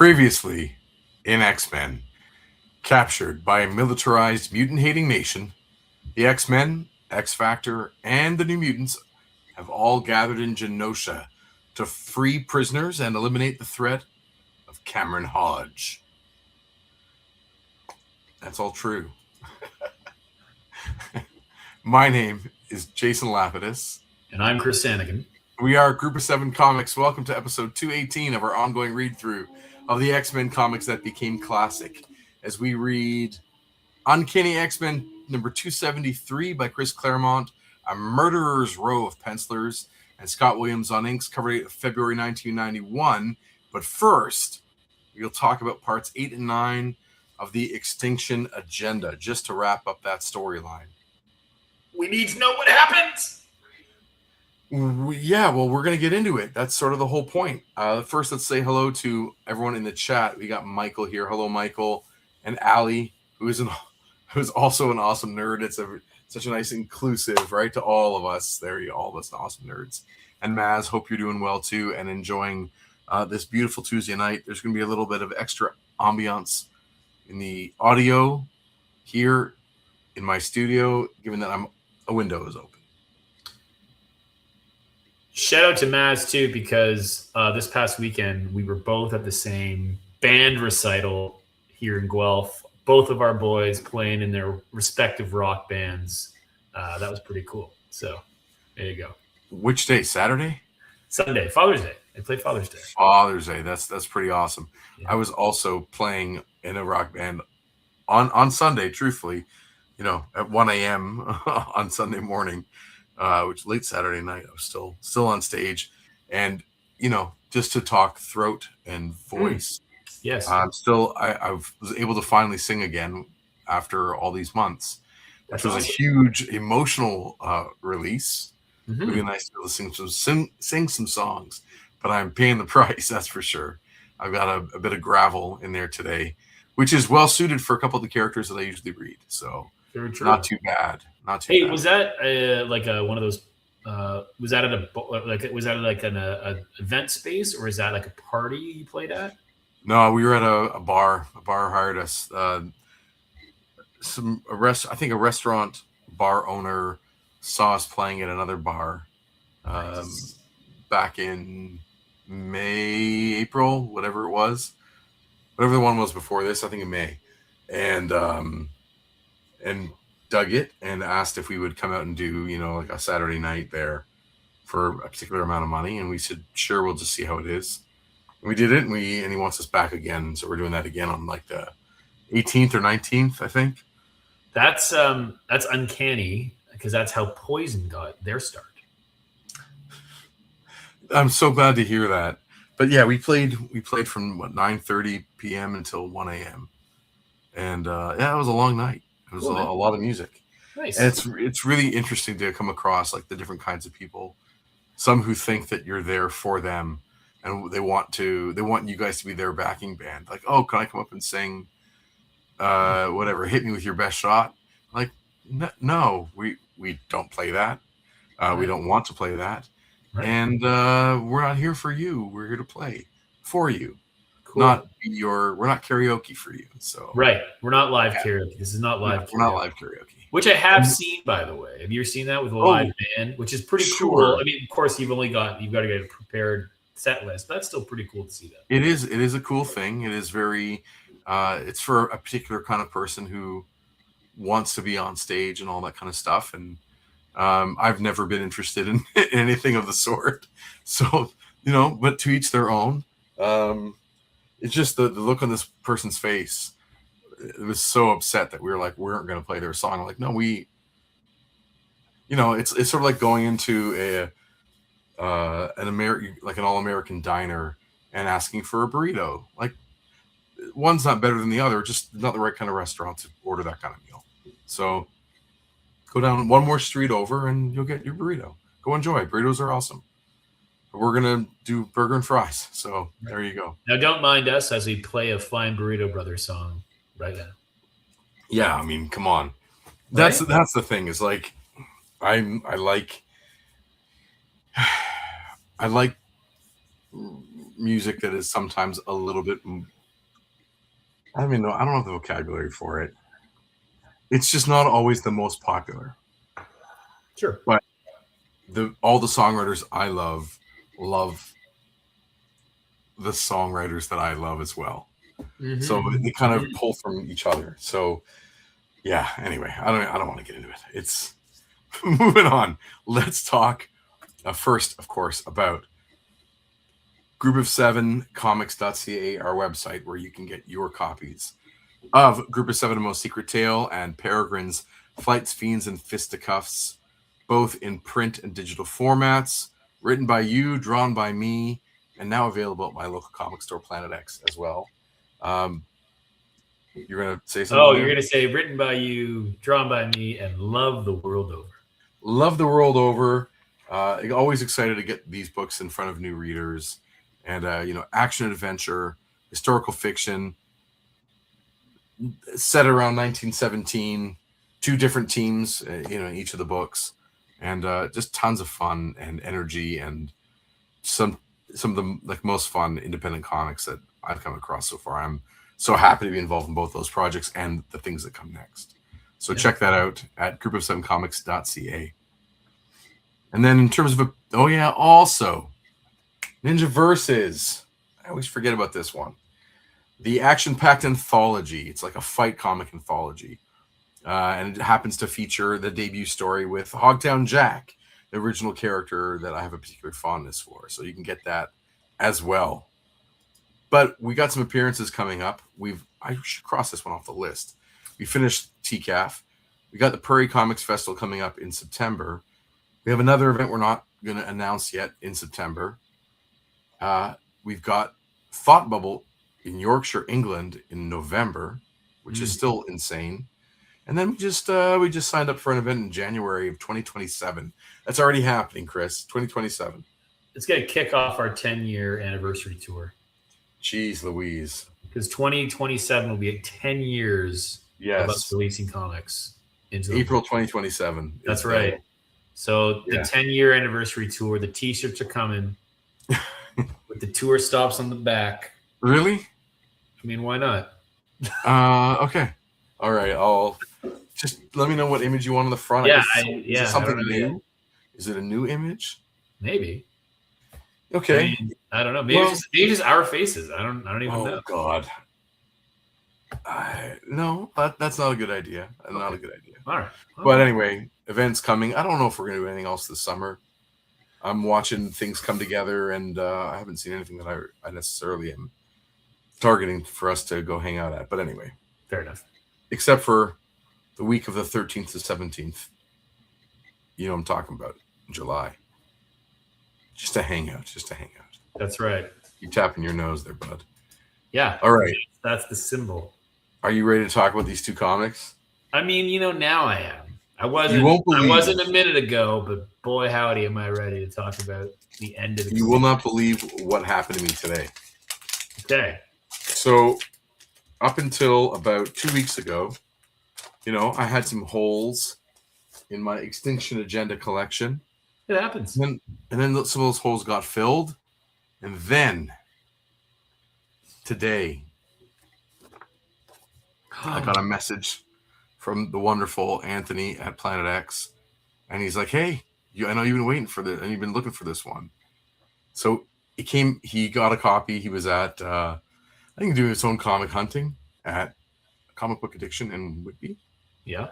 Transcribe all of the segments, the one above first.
Previously in X-Men, captured by a militarized mutant-hating nation, the X-Men, X-Factor, and the New Mutants have all gathered in Genosha to free prisoners and eliminate the threat of Cameron Hodge. That's all true. My name is Jason Lapidus. And I'm Chris Sanigan. We are Group of 7 Comics. Welcome to episode 218 of our ongoing read-through of the X-Men comics that became classic, as we read Uncanny X-Men number 273 by Chris Claremont, A Murderer's Row of Pencilers, and Scott Williams on inks, covered February 1991. But first, we'll talk about parts 8 and 9 of the X-tinction Agenda, just to wrap up that storyline. We need to know what happens! Yeah, well, we're going to get into it. That's sort of the whole point. First, let's say hello to everyone in the chat. We got Michael here. Hello, Michael. And Allie, who's also an awesome nerd. It's such a nice inclusive, right, to all of us. There you all of us awesome nerds. And Maz, hope you're doing well, too, and enjoying this beautiful Tuesday night. There's going to be a little bit of extra ambiance in the audio here in my studio, given that a window is open. Shout out to Maz, too, because this past weekend, we were both at the same band recital here in Guelph. Both of our boys playing in their respective rock bands. That was pretty cool. So, there you go. Which day? Saturday? Sunday. Father's Day. They played Father's Day. Father's Day. That's pretty awesome. Yeah. I was also playing in a rock band on Sunday, truthfully, at 1 a.m. on Sunday morning. Which late Saturday night, I was still on stage, and just to talk throat and voice. Yes, I was able to finally sing again after all these months, which was awesome. A huge emotional release. Mm-hmm. Really nice to be able to sing some songs, but I'm paying the price, that's for sure. I've got a bit of gravel in there today, which is well suited for a couple of the characters that I usually read. So not too bad. Hey, was that one of those? Was that at an event space, or is that like a party you played at? No, we were at a bar. A bar hired us. I think a restaurant bar owner saw us playing at another bar back in May, April, whatever it was, whatever the one was before this. I think in May, and dug it and asked if we would come out and do, like a Saturday night there for a particular amount of money. And we said, sure, we'll just see how it is. And we did it, and he wants us back again. So we're doing that again on like the 18th or 19th, I think. That's uncanny, because that's how Poison got their start. I'm so glad to hear that. But yeah, we played from 9:30 p.m. until 1 a.m. And it was a long night. It was a lot of music. Nice. And it's really interesting to come across like the different kinds of people. Some who think that you're there for them, and they want you guys to be their backing band. Like, oh, can I come up and sing whatever, hit me with your best shot? Like, no, we don't play that. We don't want to play that. Right. And we're not here for you. We're here to play for you. Cool. We're not karaoke for you. So right, we're not live karaoke. This is not live. We're not live karaoke. Which I have seen, by the way. Have you ever seen that with a live band? Which is pretty cool. I mean, of course, you've got to get a prepared set list. But that's still pretty cool to see that. It is a cool thing. It is very. It's for a particular kind of person who wants to be on stage and all that kind of stuff. And I've never been interested in anything of the sort. So but to each their own. It's just the look on this person's face. It was so upset that we weren't going to play their song. I'm like, no, it's sort of like going into an all-American diner and asking for a burrito. Like, one's not better than the other, just not the right kind of restaurant to order that kind of meal. So go down one more street over and you'll get your burrito. Go enjoy. Burritos are awesome. We're going to do burger and fries. So there you go. Now, don't mind us as we play a Fine Burrito Brothers song right now. Yeah, I mean, come on. That's the thing is like, I like music that is sometimes a little bit I mean, no, I don't have the vocabulary for it. It's just not always the most popular. Sure. But all the songwriters I love the songwriters that I love as well. Mm-hmm. So they kind of pull from each other. So yeah. Anyway, I don't want to get into it. It's moving on. Let's talk first, of course, about Group of 7 comics.ca, our website where you can get your copies of Group of 7 Most Secret Tale and Peregrine's Flights, Fiends, and Fisticuffs, both in print and digital formats, written by you, drawn by me, and now available at my local comic store, Planet X, as well. You're going to say something? Oh, you're going to say written by you, drawn by me, and love the world over. Love the world over. Always excited to get these books in front of new readers. And, action adventure, historical fiction, set around 1917, 2 different teams, in each of the books. And just tons of fun and energy and some of the most fun independent comics that I've come across so far. I'm so happy to be involved in both those projects and the things that come next. So check that out at group7comics.ca. And then in terms of also Ninja Versus. I always forget about this one. The action-packed anthology. It's like a fight comic anthology. And it happens to feature the debut story with Hogtown Jack, the original character that I have a particular fondness for. So you can get that as well. But we got some appearances coming up. I should cross this one off the list. We finished TCAF. We got the Prairie Comics Festival coming up in September. We have another event we're not going to announce yet in September. We've got Thought Bubble in Yorkshire, England in November, which is still insane. And then we just signed up for an event in January of 2027. That's already happening, Chris. 2027. It's going to kick off our 10-year anniversary tour. Jeez Louise. Because 2027 will be 10 years of us releasing comics. Into April 2027. That's right. So the 10-year anniversary tour, the T-shirts are coming with the tour stops on the back. Really? I mean, why not? Okay. All right. I'll just let me know what image you want on the front. Yeah. Is it something new? Yet. Is it a new image? Maybe. Okay. I don't know. Maybe it's just our faces. I don't even know. Oh God. No, that's not a good idea. Not a good idea. All right. But anyway, events coming. I don't know if we're going to do anything else this summer. I'm watching things come together, and I haven't seen anything that I necessarily am targeting for us to go hang out at. But anyway. Fair enough. Except for the week of the 13th to 17th. You know what I'm talking about. July. Just a hangout. That's right. You tapping your nose there, bud. Yeah. All right. That's the symbol. Are you ready to talk about these 2 comics? I mean, now I am. I wasn't a minute ago, but boy, howdy, am I ready to talk about the end of the You will not believe what happened to me today. Okay. So up until about 2 weeks ago, I had some holes in my Extinction Agenda collection. It happens. And then some of those holes got filled. And then today, I got a message from the wonderful Anthony at Planet X. And he's like, hey, I know you've been waiting for this and you've been looking for this one. So he got a copy. He was at, I think doing his own comic hunting at Comic Book Addiction in Whitby. Yeah.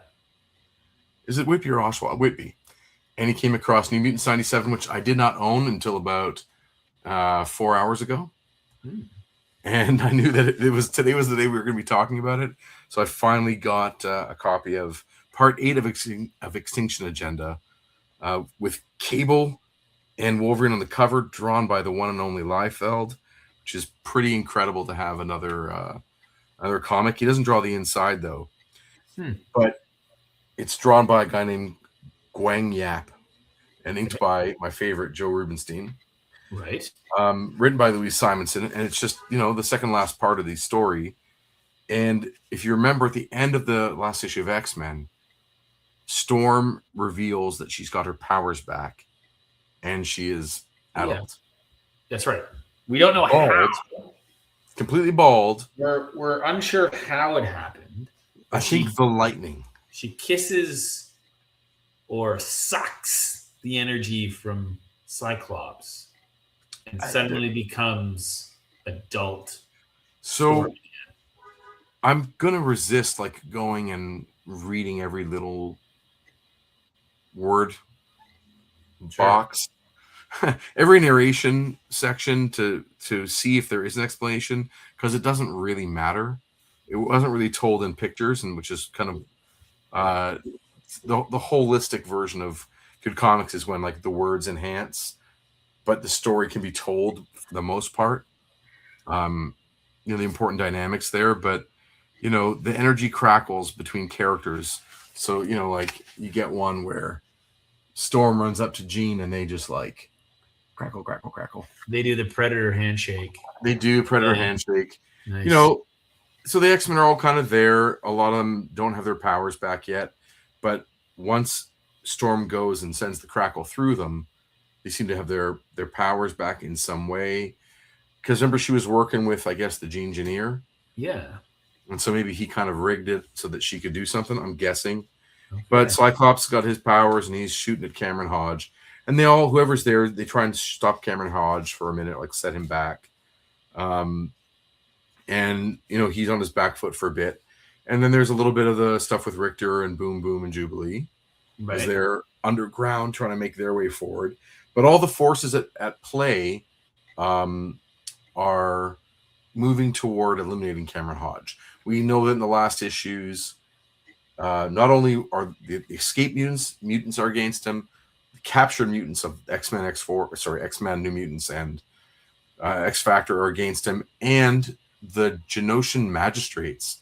Is it Whitby or Oshawa? Whitby. And he came across New Mutants 97, which I did not own until about 4 hours ago. And I knew that today was the day we were going to be talking about it. So I finally got a copy of Part 8 of Extinction Agenda with Cable and Wolverine on the cover, drawn by the one and only Liefeld, which is pretty incredible to have another comic. He doesn't draw the inside, though. But it's drawn by a guy named Guang Yap and inked by my favorite, Joe Rubenstein. Right. Written by Louise Simonson. And it's just, the second last part of the story. And if you remember at the end of the last issue of X-Men, Storm reveals that she's got her powers back and she is adult. Yeah. That's right. We don't know how. completely bald. We're unsure how it happened. I think the lightning. She kisses or sucks the energy from Cyclops and suddenly becomes adult. So I'm gonna resist like going and reading every little word box, every narration section to see if there is an explanation, because it doesn't really matter. It wasn't really told in pictures, and which is kind of the holistic version of good comics is when like the words enhance, but the story can be told for the most part. The important dynamics there, but the energy crackles between characters. So like you get one where Storm runs up to Jean and they just like crackle, crackle, crackle. They do the Predator handshake. They do Predator handshake. Nice. So the X-Men are all kind of there. A lot of them don't have their powers back yet, but once Storm goes and sends the crackle through them, they seem to have their powers back in some way. Because remember, she was working with, I guess, the Gene Engineer. Yeah. And so maybe he kind of rigged it so that she could do something, I'm guessing. Okay. But Cyclops got his powers and he's shooting at Cameron Hodge. And whoever's there, they try and stop Cameron Hodge for a minute, like set him back. And, he's on his back foot for a bit. And then there's a little bit of the stuff with Richter and Boom Boom and Jubilee. Right. As they're underground trying to make their way forward. But all the forces at play are moving toward eliminating Cameron Hodge. We know that in the last issues, not only are the escape mutants are against him, the captured mutants of X-Men X-Men New Mutants and X-Factor are against him, and the Genosian magistrates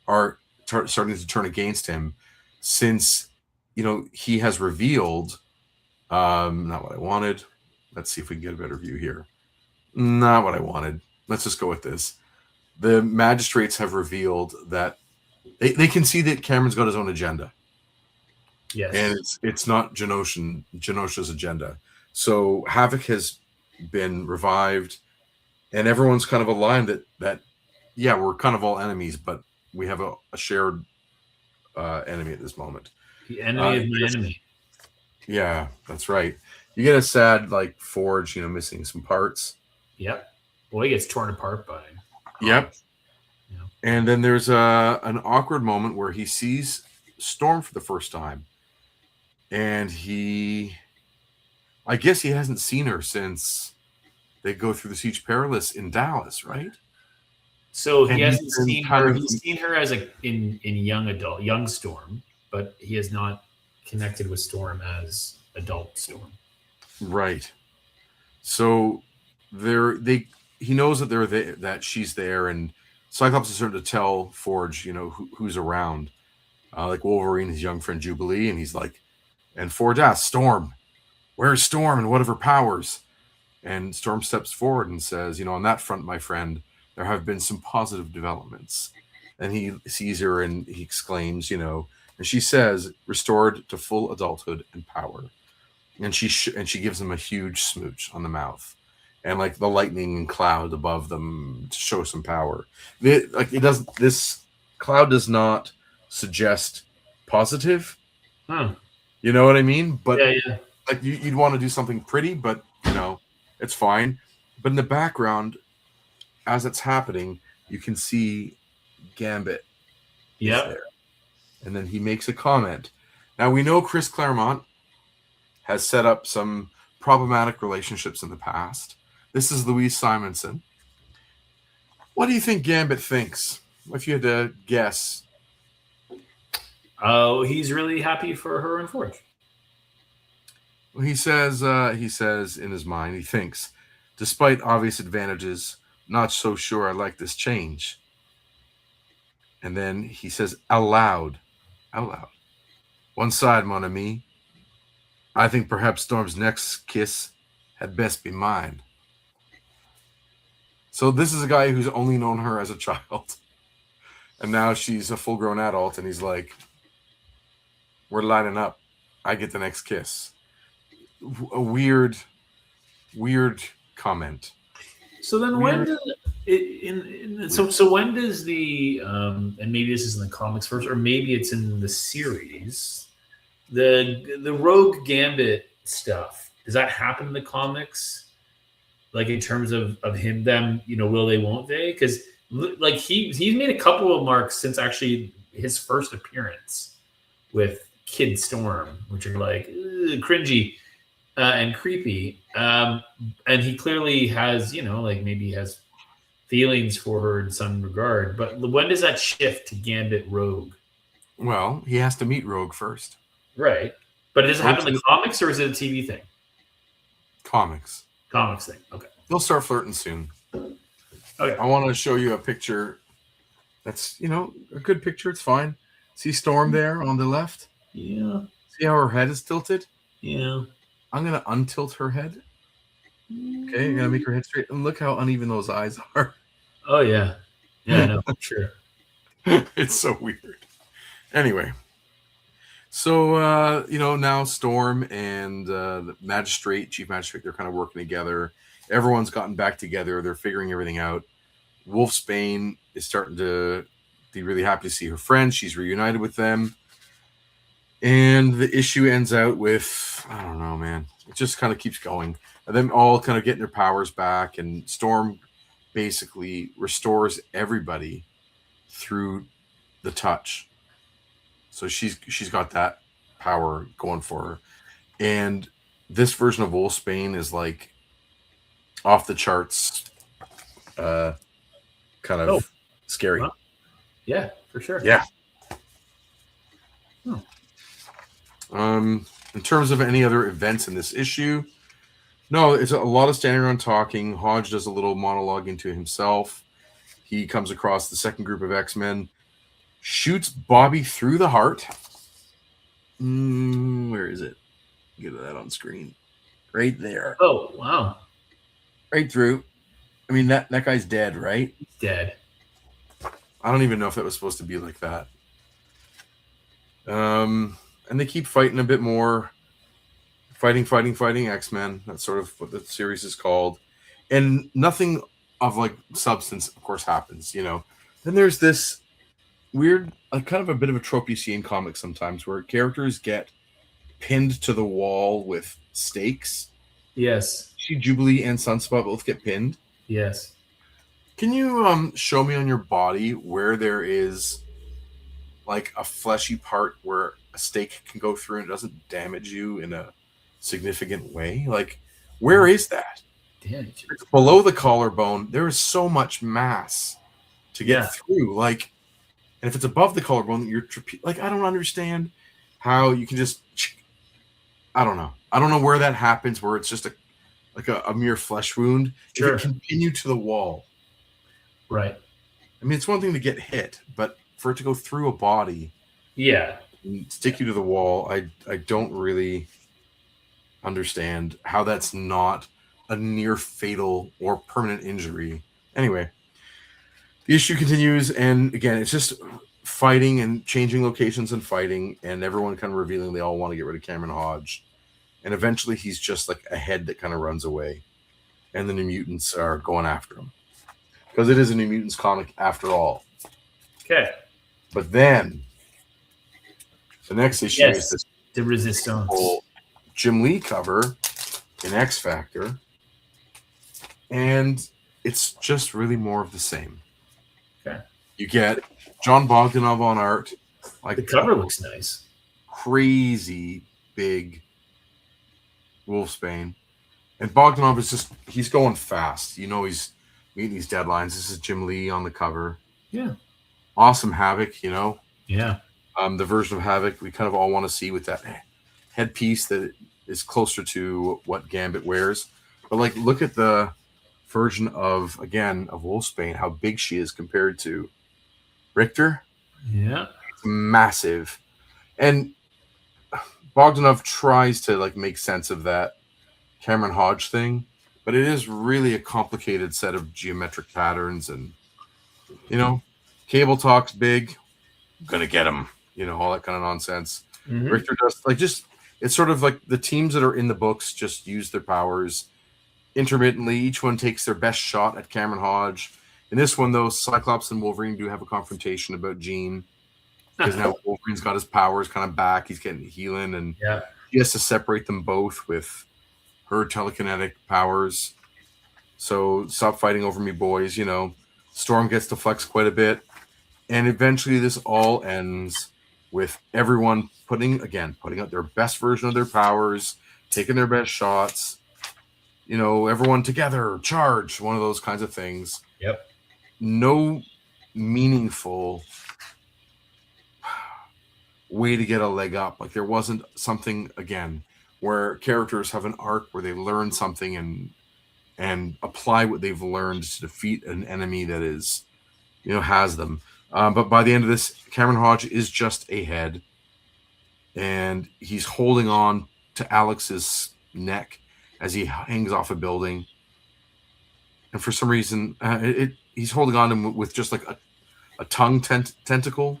are starting to turn against him, since he has revealed not what I wanted. Let's see if we can get a better view here. Not what I wanted. Let's just go with this. The magistrates have revealed that they can see that Cameron's got his own agenda. Yes. And it's not Genosha's agenda. So Havoc has been revived, and everyone's kind of aligned that we're kind of all enemies, but we have a shared enemy at this moment. The enemy of my enemy. Yeah, that's right. You get a sad like Forge, missing some parts. Yep. Well, he gets torn apart by. Yep. Yeah. And then there's an awkward moment where he sees Storm for the first time, and I guess he hasn't seen her since they go through the Siege Perilous in Dallas, right? So he hasn't seen her. He's seen her as in young Storm, but he has not connected with Storm as adult Storm. Right. So he knows that that she's there, and Cyclops is starting to tell Forge, who's around. Like Wolverine, his young friend Jubilee, and he's like, and Forge asks Storm, where's Storm and what of her powers? And Storm steps forward and says, on that front, my friend, there have been some positive developments. And he sees her and he exclaims, and she says, restored to full adulthood and power. And she gives him a huge smooch on the mouth, and like the lightning cloud above them to show some power. This cloud does not suggest positive. Huh. You know what I mean? But yeah. Like you'd want to do something pretty, but it's fine. But in the background, as it's happening, you can see Gambit. Yeah. And then he makes a comment. Now we know Chris Claremont has set up some problematic relationships in the past. This is Louise Simonson. What do you think Gambit thinks? If you had to guess. Oh, he's really happy for her and Forge. Well, he says in his mind, he thinks, despite obvious advantages, not so sure I like this change. And then he says out loud, one side, mon ami. I think perhaps Storm's next kiss had best be mine. So this is a guy who's only known her as a child. And now she's a full-grown adult, and he's like, we're lining up. I get the next kiss. A weird comment. So then So when does the and maybe this is in the comics first, or maybe it's in the series, the Rogue Gambit stuff, does that happen in the comics? Like in terms of him, them, will they, won't they? Because like he's made a couple of marks since actually his first appearance with Kid Storm, which are like cringy and creepy. And he clearly has, like maybe he has feelings for her in some regard. But when does that shift to Gambit Rogue? Well, he has to meet Rogue first. Right. But does it happen in the comics, or is it a TV thing? Comics. Comics thing. Okay. They'll start flirting soon. Okay. I want to show you a picture that's, a good picture. It's fine. See Storm there on the left? Yeah. See how her head is tilted? Yeah. I'm going to untilt her head. Okay, I'm going to make her head straight. And look how uneven those eyes are. Oh, yeah. Yeah, I know. Sure. It's so weird. Anyway. So, now Storm and the chief magistrate, they're kind of working together. Everyone's gotten back together. They're figuring everything out. Wolfsbane is starting to be really happy to see her friends. She's reunited with them. And the issue ends out with, I don't know, man. It just kind of keeps going. And them all kind of getting their powers back. And Storm basically restores everybody through the touch. So she's got that power going for her. And this version of Wolfsbane is like off the charts, kind of scary. Well, yeah, for sure. Yeah. In terms of any other events in this issue, no, it's a lot of standing around talking. Hodge does a little monologue into himself. He comes across the second group of X-Men, shoots Bobby through the heart. Where is it? Get that on screen. Right there. Oh, wow. Right through. I mean, that guy's dead, right? He's dead. I don't even know if that was supposed to be like that. And they keep fighting a bit more. Fighting X-Men. That's sort of what the series is called. And nothing of like substance, of course, happens, Then there's this weird, kind of a bit of a trope you see in comics sometimes, where characters get pinned to the wall with stakes. Yes. Jubilee and Sunspot both get pinned. Yes. Can you show me on your body where there is like a fleshy part where a stake can go through and it doesn't damage you in a significant way? Like, where is that? Damage. It's below the collarbone. There is so much mass to get through. Like, and if it's above the collarbone, you're like, I don't understand how you can just. I don't know. I don't know where that happens, where it's just a mere flesh wound. Sure. If it continue to the wall. Right. I mean, it's one thing to get hit, but for it to go through a body, and stick you to the wall, I don't really understand how that's not a near fatal or permanent injury. Anyway, the issue continues, and again, it's just fighting and changing locations and fighting, and everyone kind of revealing they all want to get rid of Cameron Hodge. And eventually he's just like a head that kind of runs away, and the New Mutants are going after him. Because it is a New Mutants comic after all. Okay. But then the next issue is this the Resistance Jim Lee cover in X Factor. And it's just really more of the same. Okay. You get John Bogdanov on art. Like the cover looks nice. Crazy big Wolfsbane. And Bogdanov is he's going fast. He's meeting these deadlines. This is Jim Lee on the cover. Yeah. Awesome Havoc, Yeah. The version of Havoc we kind of all want to see with that headpiece that is closer to what Gambit wears. But like, look at the version of Wolfsbane, how big she is compared to Richter. Yeah. It's massive. And Bogdanov tries to like make sense of that Cameron Hodge thing, but it is really a complicated set of geometric patterns, and Cable talks big, gonna get him, all that kind of nonsense. Mm-hmm. Richter does it's sort of like the teams that are in the books just use their powers intermittently. Each one takes their best shot at Cameron Hodge, In this one, though, Cyclops and Wolverine do have a confrontation about Jean, because now Wolverine's got his powers kind of back. He's getting healing, and Yeah. he has to separate them both with her telekinetic powers. So stop fighting over me, boys. You know, Storm gets to flex quite a bit, and eventually this all ends with everyone putting out their best version of their powers, taking their best shots. You know, everyone together, charge, one of those kinds of things. Yep. No meaningful way to get a leg up. Like there wasn't something, again, where characters have an arc where they learn something and apply what they've learned to defeat an enemy that is, you know, has them. But by the end of this, Cameron Hodge is just ahead, and he's holding on to Alex's neck as he hangs off a building. And for some reason, he's holding on to him with just like a tongue tentacle.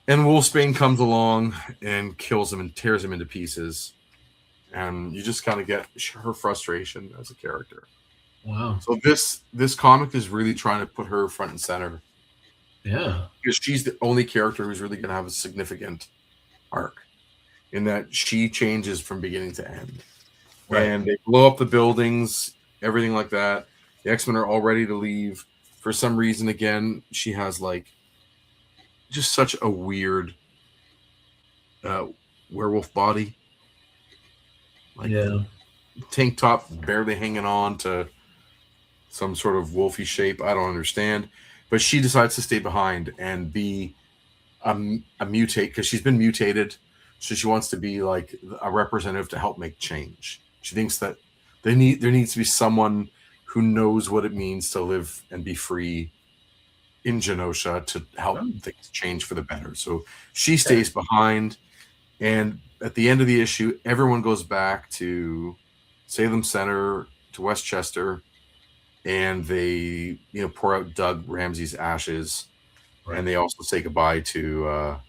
And Wolfsbane comes along and kills him and tears him into pieces. And you just kind of get her frustration as a character. Wow. So this comic is really trying to put her front and center. Yeah. Because she's the only character who's really going to have a significant arc, in that she changes from beginning to end. Right. And they blow up the buildings, everything like that. The X-Men are all ready to leave. For some reason, again, she has like just such a weird werewolf body. Like tank top barely hanging on to some sort of wolfy shape. I don't understand. But she decides to stay behind and be a mutate, because she's been mutated. So she wants to be like a representative to help make change. She thinks that there needs to be someone who knows what it means to live and be free in Genosha to help things change for the better. So she stays behind. And at the end of the issue, everyone goes back to Salem Center, to Westchester, and they, you know, pour out Doug Ramsey's ashes, and they also say goodbye to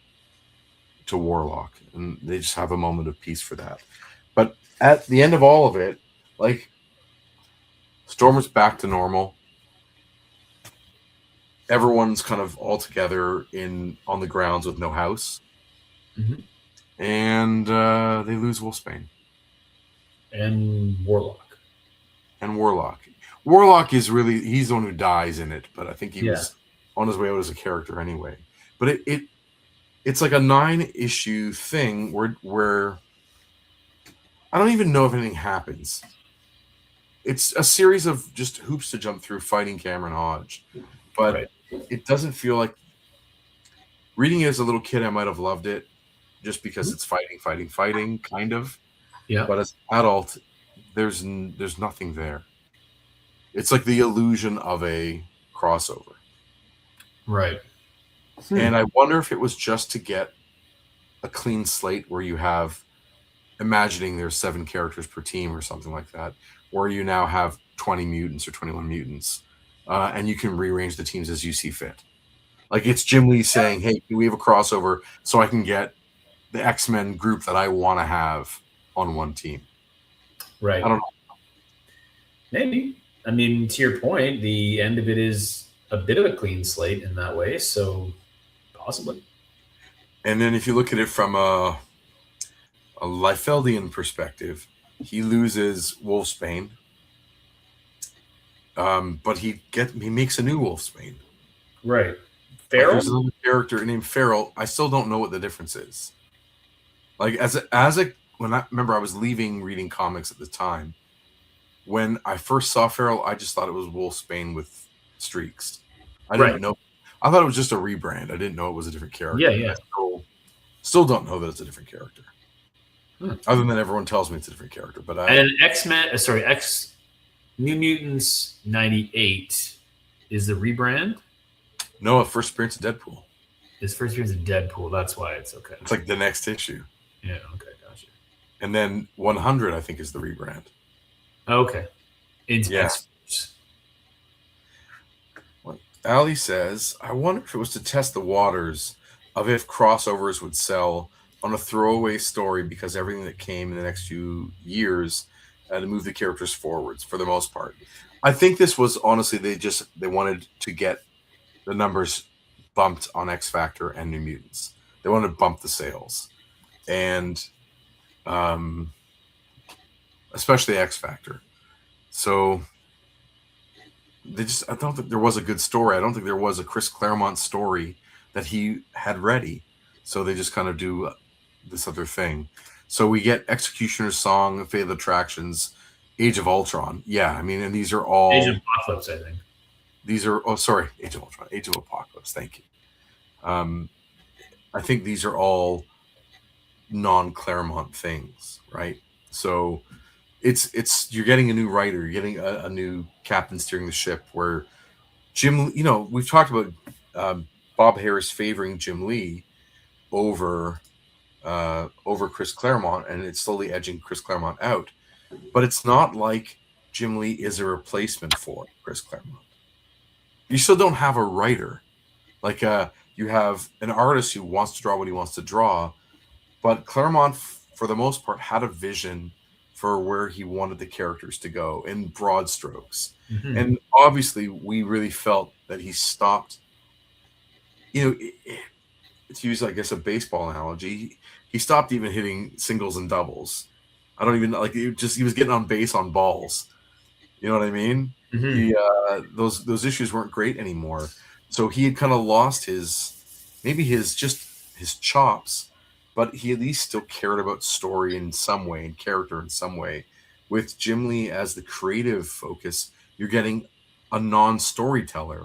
Warlock, and they just have a moment of peace for that. But at the end of all of it, like, Storm is back to normal. Everyone's kind of all together on the grounds with no house. Mm-hmm. And they lose Wolfsbane. And Warlock. Warlock is really, he's the one who dies in it, but I think he was on his way out as a character anyway. But it's like a 9-issue thing where I don't even know if anything happens. It's a series of just hoops to jump through fighting Cameron Hodge. But it doesn't feel like, reading it as a little kid, I might have loved it just because it's fighting, kind of. Yeah. But as an adult, there's nothing there. It's like the illusion of a crossover. Right. And I wonder if it was just to get a clean slate where you have, imagining there's 7 characters per team or something like that, where you now have 20 mutants or 21 mutants, and you can rearrange the teams as you see fit. Like, it's Jim Lee saying, hey, we have a crossover so I can get the X-Men group that I want to have on one team. Right. I don't know. Maybe. I mean, to your point, the end of it is a bit of a clean slate in that way, so possibly. And then if you look at it from a Liefeldian perspective, he loses Wolfsbane, but he makes a new Wolfsbane. Right. Feral? There's another character named Feral. I still don't know what the difference is. Like, when I remember, I was leaving reading comics at the time. When I first saw Feral, I just thought it was Wolfsbane with streaks. I didn't know. I thought it was just a rebrand. I didn't know it was a different character. Yeah. I still don't know that it's a different character. Other than everyone tells me it's a different character. But and X New Mutants 98 is the rebrand? No, first appearance of Deadpool. His first appearance of Deadpool. That's why it's okay. It's like the next issue. Yeah, okay, gotcha. And then 100, I think, is the rebrand. Okay. Yes. Well, Ali says, I wonder if it was to test the waters of if crossovers would sell on a throwaway story, because everything that came in the next few years and move the characters forwards for the most part. I think this was honestly they wanted to get the numbers bumped on X Factor and New Mutants. They wanted to bump the sales, and especially X Factor. So I don't think there was a good story. I don't think there was a Chris Claremont story that he had ready. So they just kind of do this other thing. So we get Executioner's Song, Fate of the Attractions, Age of Ultron. Yeah, I mean, and these are all Age of Apocalypse, I think. Age of Ultron, Age of Apocalypse. Thank you. I think these are all non-Claremont things, right? So it's you're getting a new writer, you're getting a new captain steering the ship. Where Jim, we've talked about Bob Harris favoring Jim Lee over Chris Claremont, and it's slowly edging Chris Claremont out. But it's not like Jim Lee is a replacement for Chris Claremont. You still don't have a writer. Like you have an artist who wants to draw what he wants to draw, but Claremont, for the most part, had a vision for where he wanted the characters to go in broad strokes. Mm-hmm. And obviously, we really felt that he stopped. To use, I guess, a baseball analogy, he stopped even hitting singles and doubles. I don't even like he was getting on base on balls. You know what I mean? Mm-hmm. Those issues weren't great anymore. So he had kind of lost his chops, but he at least still cared about story in some way and character in some way. With Jim Lee as the creative focus, you're getting a non-storyteller.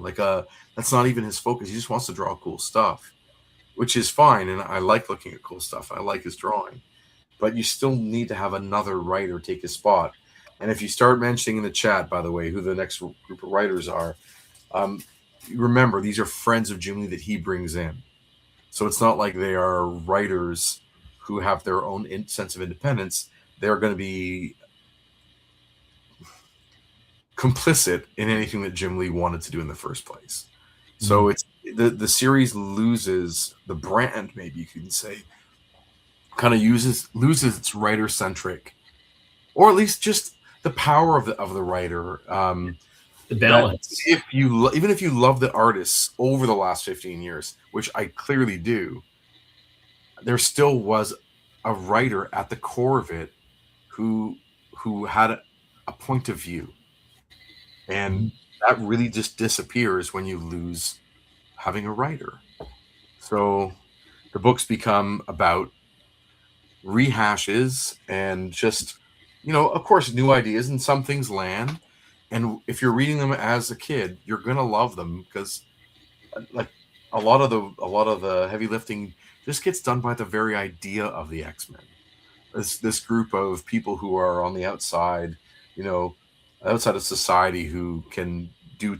That's not even his focus. He just wants to draw cool stuff, which is fine. And I like looking at cool stuff. I like his drawing, but you still need to have another writer take his spot. And if you start mentioning in the chat, by the way, who the next group of writers are, remember, these are friends of Jim Lee that he brings in. So it's not like they are writers who have their own sense of independence. They're going to be complicit in anything that Jim Lee wanted to do in the first place. Mm-hmm. So it's the series loses the brand, maybe you can say, kind of loses its writer-centric, or at least just the power of the writer. The balance. Even if you love the artists over the last 15 years, which I clearly do, there still was a writer at the core of it who had a point of view. And that really just disappears when you lose having a writer. So the books become about rehashes and just, of course, new ideas, and some things land. And if you're reading them as a kid, you're gonna love them because, like, a lot of the heavy lifting just gets done by the very idea of the X-Men. This group of people who are on the outside, outside of society, who can do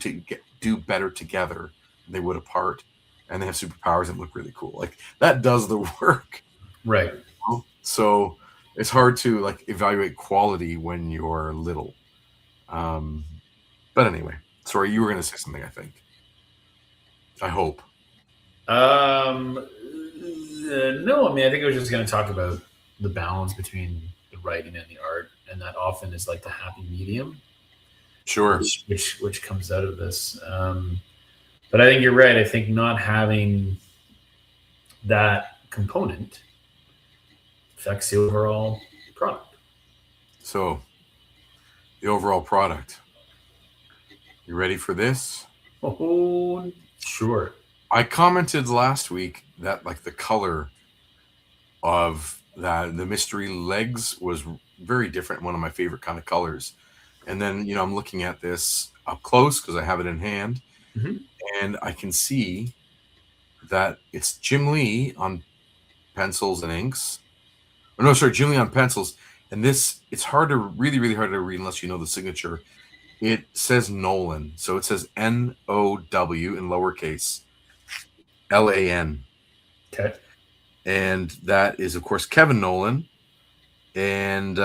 better together than they would apart, and they have superpowers and look really cool. Like, that does the work, right? So it's hard to evaluate quality when you're little. But anyway, sorry, you were going to say something, I think. I hope. No, I mean, I think I was just going to talk about the balance between the writing and the art, and that often is like the happy medium. Sure. Which comes out of this. But I think you're right. I think not having that component affects the overall product. So, the overall product. You ready for this? Oh, sure. I commented last week that the color of the mystery legs was very different, one of my favorite kind of colors. And then, I'm looking at this up close because I have it in hand, mm-hmm. and I can see that it's Jim Lee on pencils and inks. Or no, sorry, Jim Lee on pencils. And this, it's really, really hard to read unless you know the signature. It says Nolan. So it says N-O-W in lowercase, L-A-N. Okay. And that is, of course, Kevin Nolan. And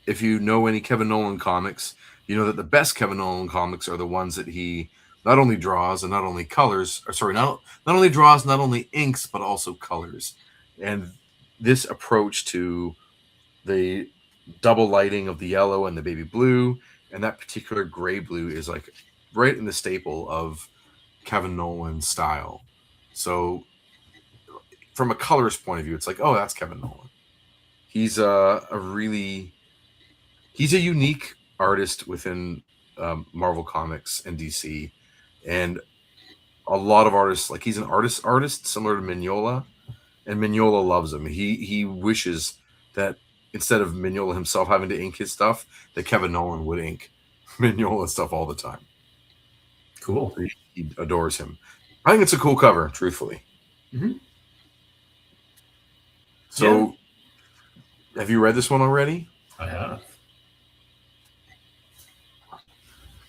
if you know any Kevin Nolan comics, you know that the best Kevin Nolan comics are the ones that he not only draws and not only colors, or sorry, not only draws, not only inks, but also colors. And this approach to the double lighting of the yellow and the baby blue, and that particular gray blue is like right in the staple of Kevin Nolan's style. So from a colorist point of view, it's like, oh, that's Kevin Nolan. He's he's a unique artist within Marvel Comics and DC, and a lot of artists, like, he's an artist similar to Mignola, and Mignola loves him. He wishes that instead of Mignola himself having to ink his stuff, that Kevin Nolan would ink Mignola stuff all the time. Cool. So he adores him. I think it's a cool cover, truthfully. Mm-hmm. So, have you read this one already? I have.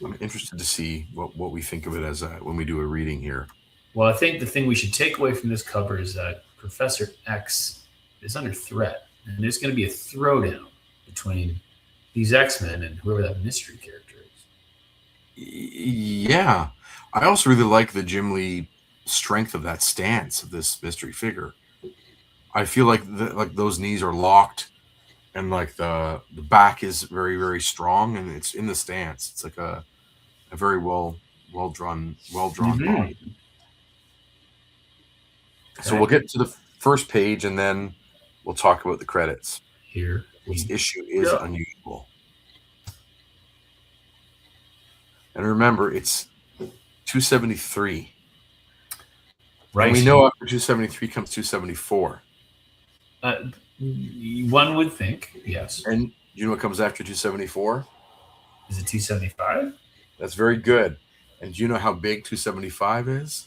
I'm interested to see what we think of it as when we do a reading here. Well, I think the thing we should take away from this cover is that Professor X is under threat, and there's going to be a throwdown between these X-Men and whoever that mystery character is. Yeah. I also really like the Jim Lee strength of that stance of this mystery figure. I feel like those knees are locked, and like the back is very, very strong, and it's in the stance. It's like a very well drawn body. So we'll get to the first page, and then we'll talk about the credits. Here, this issue is unusual, and remember, it's 273. Right. And we know after 273 comes 274. One would think, yes. And you know what comes after 274? Is it 275? That's very good. And do you know how big 275 is?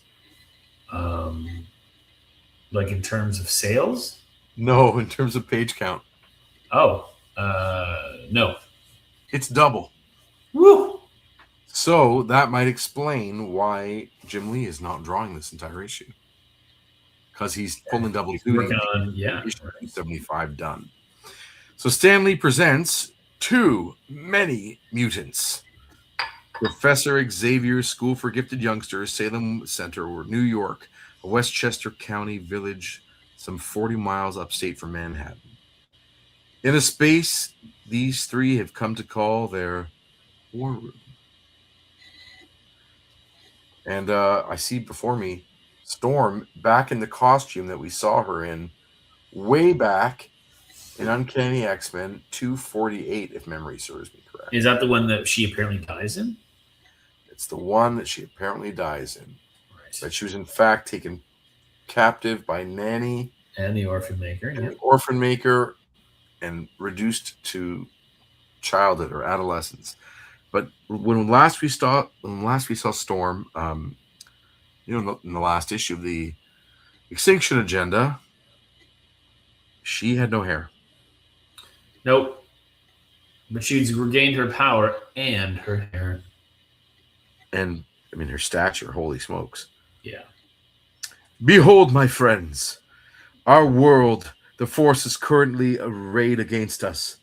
Like in terms of sales? No, in terms of page count. Oh, no. It's double. Woo! So that might explain why Jim Lee is not drawing this entire issue. Because he's pulling double duty. Working on, issue 275 done. So Stan Lee presents Too Many Mutants. Professor Xavier's School for Gifted Youngsters, Salem Center, New York, a Westchester County village, some 40 miles upstate from Manhattan. In a space these three have come to call their war room. And I see before me Storm back in the costume that we saw her in way back in Uncanny X-Men 248, if memory serves me correct. Is that the one that she apparently dies in? It's the one that she apparently dies in. Right. But she was in fact taken captive by Nanny and the Orphan Maker. And the Orphan Maker, and reduced to childhood or adolescence. But when last we saw Storm, in the last issue of the Extinction Agenda, she had no hair. Nope. But she's regained her power and her hair. And, I mean, her stature, holy smokes. Yeah. Behold, my friends, our world, the force is currently arrayed against us.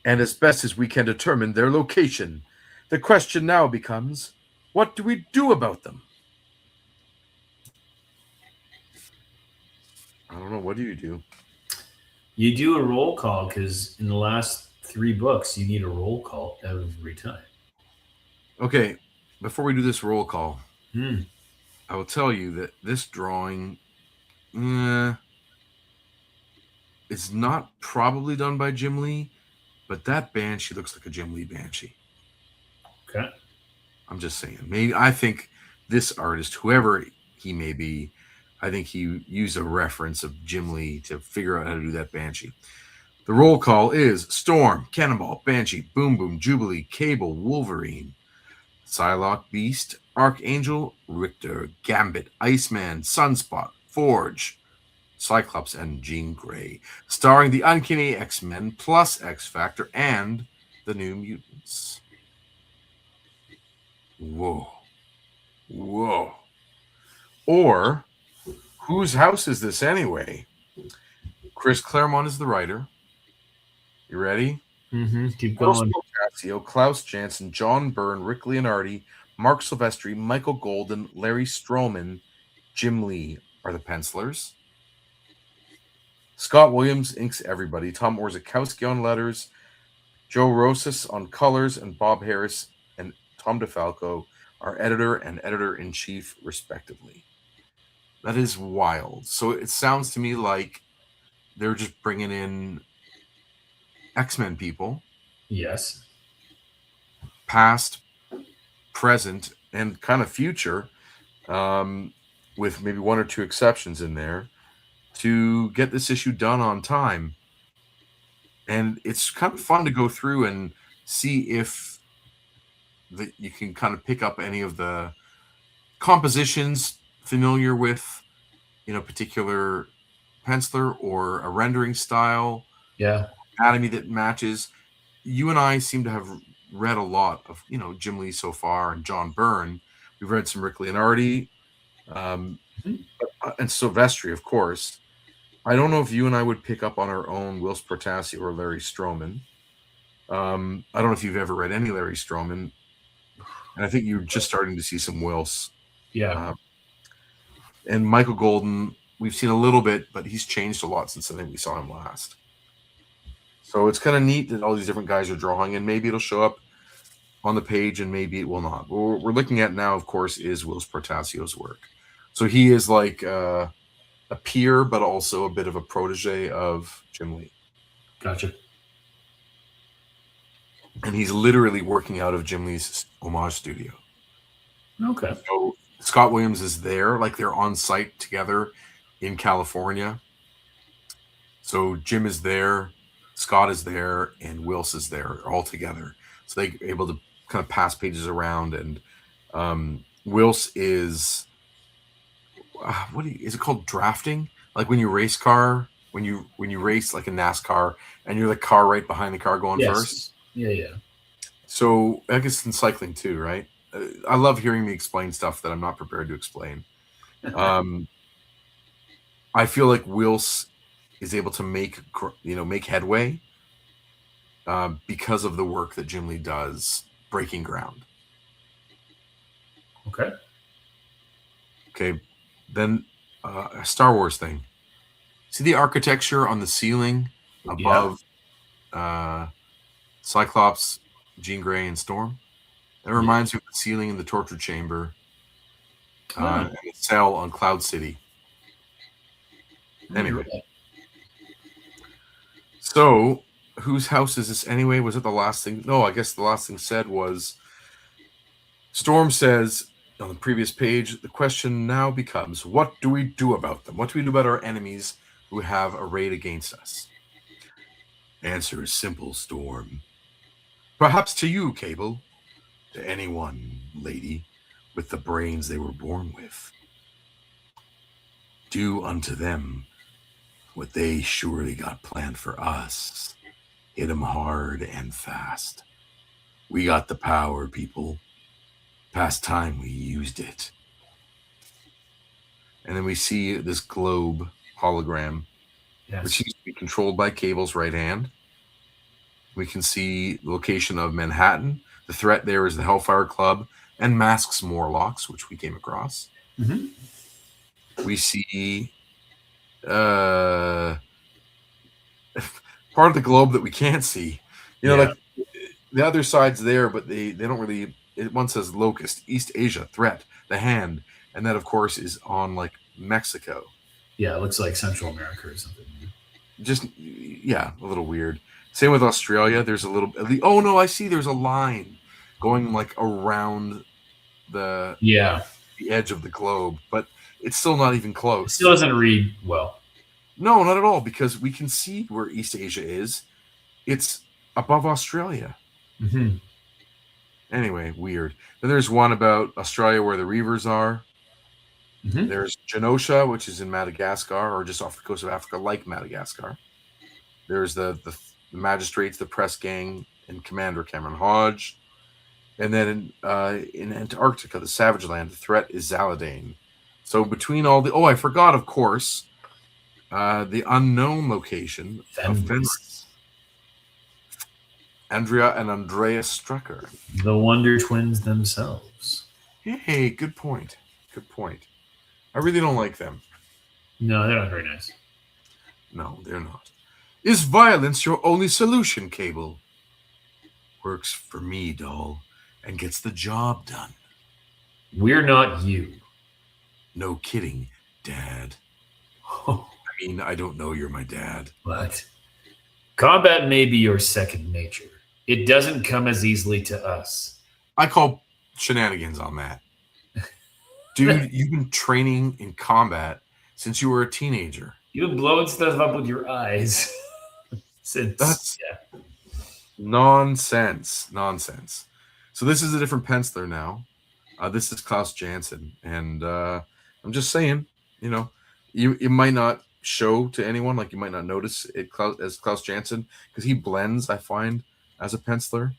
And as best as we can determine their location, the question now becomes, what do we do about them? I don't know. What do you do? You do a roll call, because in the last 3 books, you need a roll call every time. Okay, before we do this roll call, I will tell you that this drawing is not probably done by Jim Lee, but that Banshee looks like a Jim Lee Banshee. Okay. I'm just saying. Maybe I think this artist, whoever he may be, I think he used a reference of Jim Lee to figure out how to do that Banshee. The roll call is Storm, Cannonball, Banshee, Boom Boom, Jubilee, Cable, Wolverine, Psylocke, Beast, Archangel, Richter, Gambit, Iceman, Sunspot, Forge, Cyclops, and Jean Grey, starring the Uncanny X-Men plus X-Factor and the New Mutants. Whoa. Whoa. Or, whose house is this anyway? Chris Claremont is the writer. You ready? Mm-hmm. Keep going. Cassio, Klaus Janson, John Byrne, Rick Leonardi, Mark Silvestri, Michael Golden, Larry Stroman, Jim Lee are the pencilers. Scott Williams inks everybody. Tom Orzakowski on letters. Joe Rosas on colors, and Bob Harris and Tom DeFalco are editor and editor-in-chief, respectively. That is wild. So it sounds to me like they're just bringing in X-Men people. Yes. Past, present, and kind of future, with maybe one or two exceptions in there, to get this issue done on time. And it's kind of fun to go through and see if you can kind of pick up any of the compositions familiar with, particular penciler or a rendering style, anatomy that matches. You and I seem to have read a lot of, Jim Lee so far and John Byrne. We've read some Rick Leonardi, and Silvestri, of course. I don't know if you and I would pick up on our own Whilce Portacio or Larry Stroman. I don't know if you've ever read any Larry Stroman, and I think you're just starting to see some Whilce. Yeah. And Michael Golden, we've seen a little bit, but he's changed a lot since I think we saw him last. So it's kind of neat that all these different guys are drawing, and maybe it'll show up on the page, and maybe it will not. What we're looking at now, of course, is Whilce Portacio's work. So he is like a peer, but also a bit of a protege of Jim Lee. Gotcha. And he's literally working out of Jim Lee's homage studio. Okay. So Scott Williams is there, like they're on site together in California. So Jim is there, Scott is there, and Whilce is there all together. So they're able to kind of pass pages around. And Whilce is, is it called drafting? Like when you race car, when you race like a NASCAR, and you're the car right behind the car going first. Yeah. So I guess in cycling too, right? I love hearing me explain stuff that I'm not prepared to explain. I feel like Whilce is able to make headway because of the work that Jim Lee does breaking ground. Okay. Then a Star Wars thing. See the architecture on the ceiling above Cyclops, Jean Grey, and Storm? That reminds me of the ceiling in the torture chamber and the cell on Cloud City. Anyway. So, whose house is this anyway? Was it the last thing? No, I guess the last thing said was, Storm says on the previous page, the question now becomes, what do we do about them? What do we do about our enemies who have arrayed against us? Answer is simple, Storm. Perhaps to you, Cable. To anyone, lady, with the brains they were born with. Do unto them what they surely got planned for us. Hit 'em hard and fast. We got the power, people. Past time we used it. And then we see this globe hologram, which seems to be controlled by Cable's right hand. We can see the location of Manhattan. The threat there is the Hellfire Club and Masks Morlocks, which we came across. We see part of the globe that we can't see. Like the other side's there, but they don't really. One says Locust, East Asia, threat, the hand, and that, of course, is on like Mexico. Yeah, it looks like Central America or something. Just a little weird. Same with Australia. There's a little. Oh no, I see. There's a line going like around the edge of the globe, but it's still not even close. It still doesn't read well. No, not at all, because we can see where East Asia is. It's above Australia. Anyway, weird. Then there's one about Australia where the Reavers are. There's Genosha, which is in Madagascar, or just off the coast of Africa, like Madagascar. There's the magistrates, the press gang, and Commander Cameron Hodge. And then in Antarctica, the Savage Land, the threat is Zaladane. So between all the... Oh, I forgot, of course, the unknown location of Fenris. Andrea and Andreas Strucker. The Wonder Twins themselves. Hey, good point. Good point. I really don't like them. No, they're not very nice. No, they're not. Is violence your only solution, Cable? Works for me, doll, and gets the job done. We're not you. No kidding, Dad. I mean, I don't know you're my dad. But combat may be your second nature. It doesn't come as easily to us. I call shenanigans on that. Dude, you've been training in combat since you were a teenager. You've been blowing stuff up with your eyes since. That's nonsense. Nonsense. So this is a different penciler now. This is Klaus Janson. And I'm just saying, you know, it might not show to anyone, like you might not notice it as Klaus Janson, because he blends, I find, as a penciler.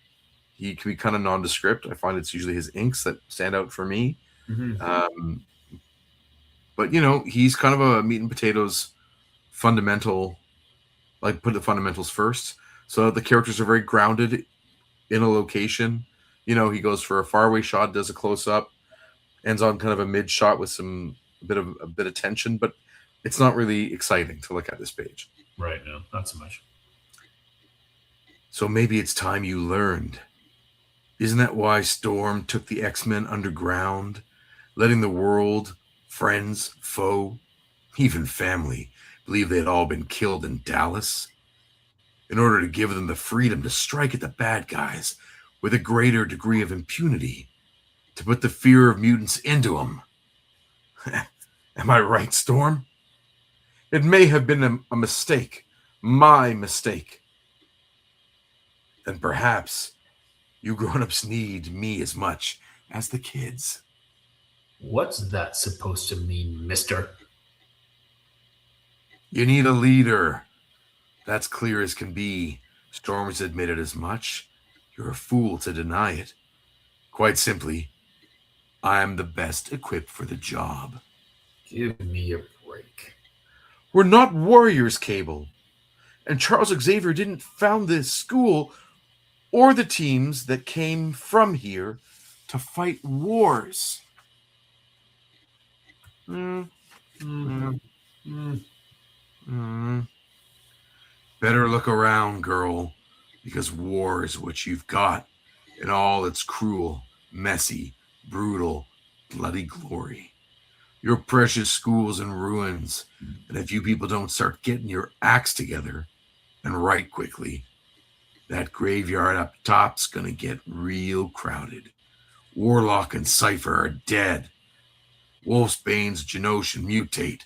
He can be kind of nondescript. I find it's usually his inks that stand out for me. Mm-hmm. But, you know, he's kind of a meat and potatoes fundamental, like put the fundamentals first. So the characters are very grounded in a location. You know, he goes for a faraway shot, does a close up, ends on kind of a mid shot with a bit of tension, but it's not really exciting to look at this page. Right, no, not so much. So maybe it's time you learned. Isn't that why Storm took the X-Men underground, letting the world, friends, foe, even family, believe they had all been killed in Dallas? In order to give them the freedom to strike at the bad guys with a greater degree of impunity, to put the fear of mutants into them. Am I right, Storm? It may have been a mistake, my mistake. Then perhaps you grown-ups need me as much as the kids. What's that supposed to mean, mister? You need a leader. That's clear as can be. Storm's admitted as much. You're a fool to deny it. Quite simply, I'm the best equipped for the job. Give me a break. We're not warriors, Cable. And Charles Xavier didn't found this school or the teams that came from here to fight wars. Better look around, girl, because war is what you've got in all its cruel, messy, brutal, bloody glory. Your precious school's in ruins, and if you people don't start getting your acts together, and right quickly, that graveyard up top's gonna get real crowded. Warlock and Cypher are dead. Wolfsbane's Genoshan mutate.